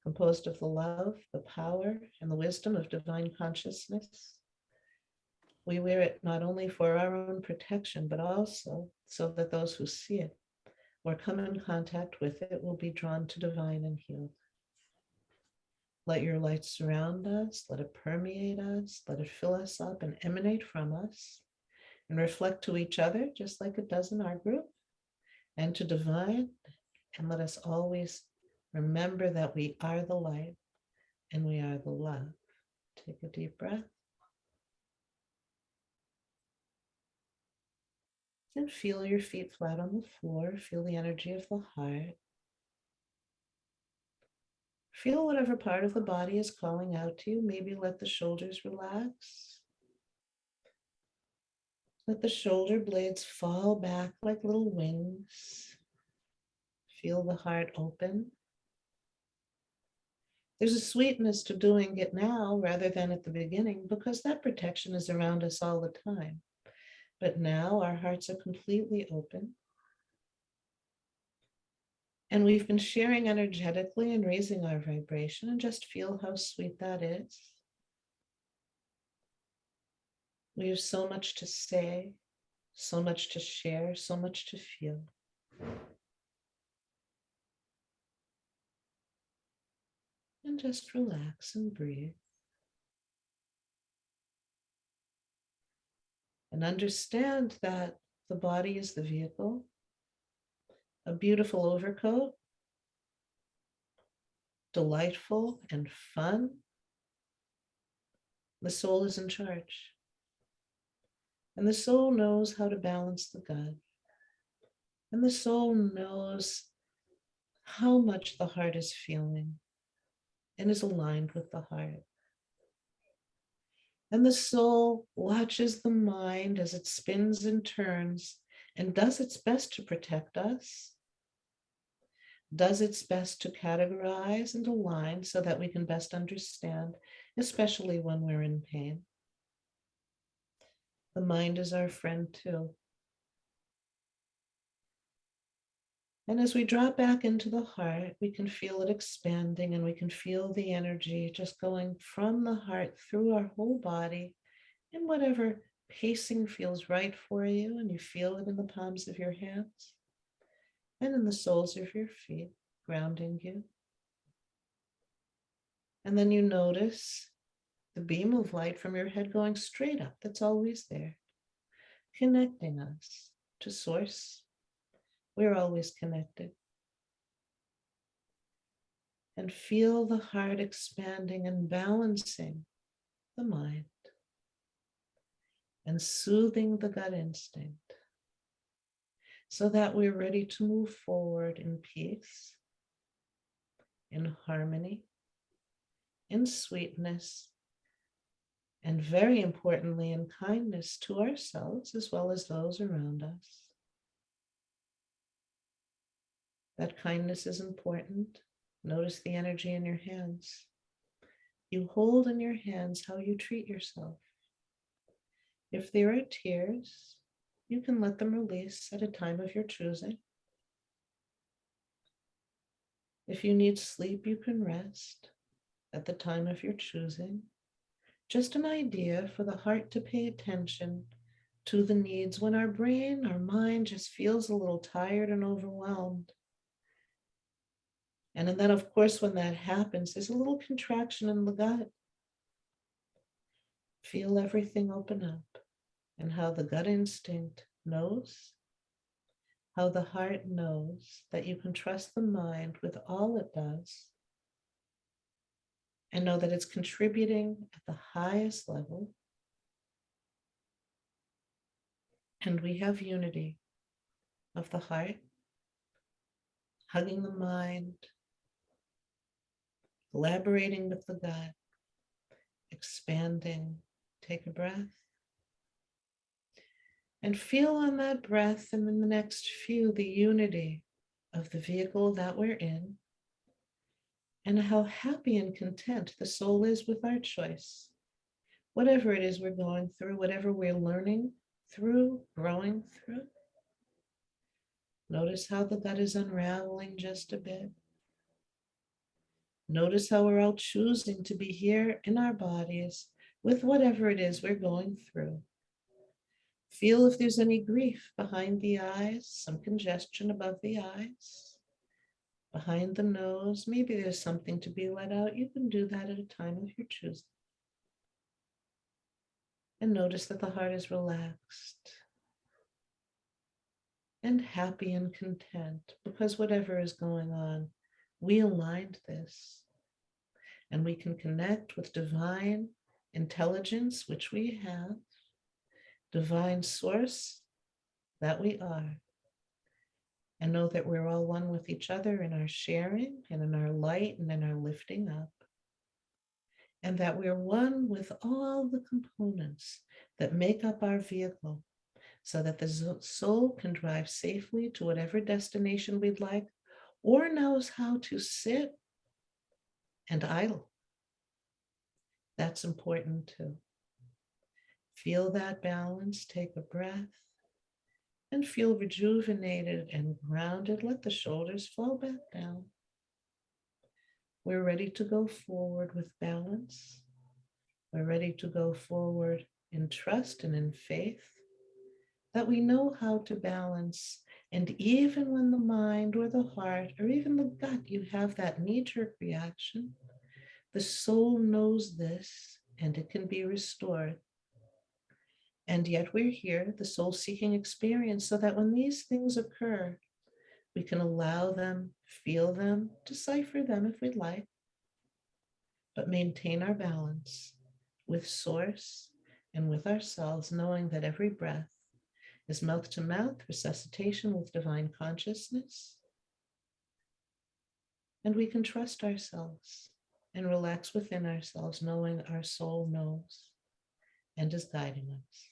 composed of the love, the power, and the wisdom of divine consciousness. We wear it not only for our own protection, but also so that those who see it or come in contact with it will be drawn to divine and healed. Let your light surround us, let it permeate us, let it fill us up and emanate from us and reflect to each other just like it does in our group and to divine. And let us always remember that we are the light and we are the love. Take a deep breath. And feel your feet flat on the floor. Feel the energy of the heart. Feel whatever part of the body is calling out to you. Maybe let the shoulders relax. Let the shoulder blades fall back like little wings. Feel the heart open. There's a sweetness to doing it now rather than at the beginning because that protection is around us all the time. But now our hearts are completely open. And we've been sharing energetically and raising our vibration, and just feel how sweet that is. We have so much to say, so much to share, so much to feel. And just relax and breathe. And understand that the body is the vehicle, a beautiful overcoat, delightful and fun. The soul is in charge. And the soul knows how to balance the gut. And the soul knows how much the heart is feeling and is aligned with the heart. And the soul watches the mind as it spins and turns and does its best to protect us, does its best to categorize and align so that we can best understand, especially when we're in pain. The mind is our friend too. And as we drop back into the heart, we can feel it expanding and we can feel the energy just going from the heart through our whole body in whatever pacing feels right for you, and you feel it in the palms of your hands and in the soles of your feet, grounding you. And then you notice the beam of light from your head going straight up, that's always there, connecting us to Source. We're always connected. And feel the heart expanding and balancing the mind and soothing the gut instinct so that we're ready to move forward in peace, in harmony, in sweetness, and very importantly, in kindness to ourselves as well as those around us. That kindness is important. Notice the energy in your hands. You hold in your hands how you treat yourself. If there are tears, you can let them release at a time of your choosing. If you need sleep, you can rest at the time of your choosing. Just an idea for the heart to pay attention to the needs when our brain, our mind just feels a little tired and overwhelmed. And then, of course, when that happens, there's a little contraction in the gut. Feel everything open up and how the gut instinct knows, how the heart knows that you can trust the mind with all it does and know that it's contributing at the highest level. And we have unity of the heart, hugging the mind, collaborating with the gut, expanding. Take a breath. And feel on that breath and in the next few the unity of the vehicle that we're in and how happy and content the soul is with our choice. Whatever it is we're going through, whatever we're learning through, growing through. Notice how the gut is unraveling just a bit. Notice how we're all choosing to be here in our bodies with whatever it is we're going through. Feel if there's any grief behind the eyes, some congestion above the eyes, behind the nose. Maybe there's something to be let out. You can do that at a time of your choosing. And notice that the heart is relaxed and happy and content because whatever is going on, we aligned this. And we can connect with divine intelligence, which we have, divine source that we are, and know that we're all one with each other in our sharing and in our light and in our lifting up, and that we're one with all the components that make up our vehicle so that the soul can drive safely to whatever destination we'd like or knows how to sit and idle. That's important too. Feel that balance, take a breath, and feel rejuvenated and grounded. Let the shoulders flow back down. We're ready to go forward with balance. We're ready to go forward in trust and in faith that we know how to balance. And even when the mind or the heart or even the gut, you have that knee-jerk reaction, the soul knows this and it can be restored. And yet we're here, the soul-seeking experience, so that when these things occur, we can allow them, feel them, decipher them if we'd like, but maintain our balance with Source and with ourselves, knowing that every breath is mouth-to-mouth resuscitation with divine consciousness. And we can trust ourselves and relax within ourselves, knowing our soul knows and is guiding us.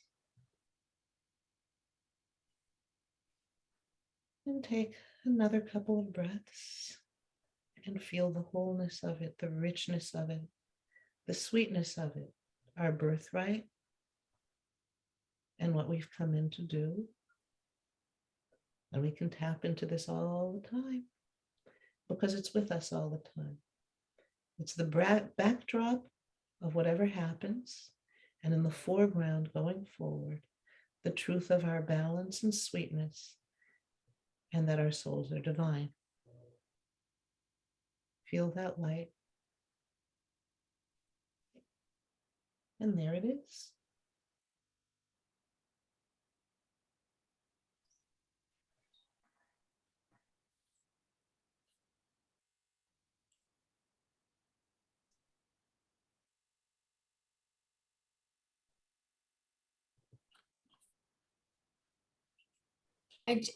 And take another couple of breaths and feel the wholeness of it, the richness of it, the sweetness of it, our birthright, and what we've come in to do. And we can tap into this all the time because it's with us all the time. It's the backdrop of whatever happens. and in the foreground going forward, the truth of our balance and sweetness, and that our souls are divine. Feel that light. And there it is.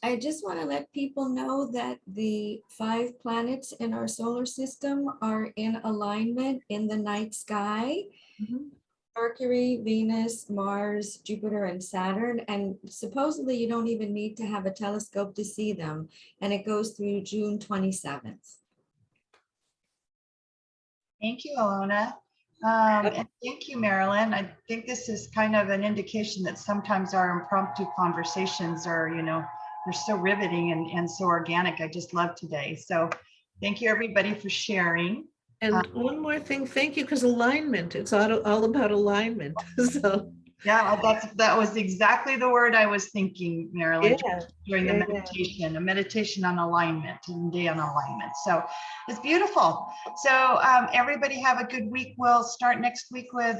I just want to let people know that the 5 planets in our solar system are in alignment in the night sky. Mhm. Mercury, Venus, Mars, Jupiter, and Saturn. And supposedly you don't even need to have a telescope to see them. And it goes through June 27th. Thank you, Alona. And thank you, Marilyn. I think this is kind of an indication that sometimes our impromptu conversations are, they're so riveting and so organic. I just love today. So thank you, everybody, for sharing. And one more thing, thank you, because alignment, it's all about alignment. So Yeah, that was exactly the word I was thinking, Marilyn, Yeah, during the yeah, yeah. meditation, a meditation on alignment and day on alignment. So it's beautiful. So everybody have a good week. We'll start next week with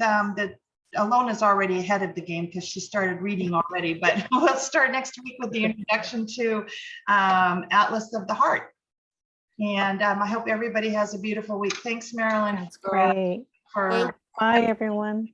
Alona's already ahead of the game because she started reading already, but we'll start next week with the introduction to Atlas of the Heart. And I hope everybody has a beautiful week. Thanks, Marilyn. That's great. For Bye, everyone.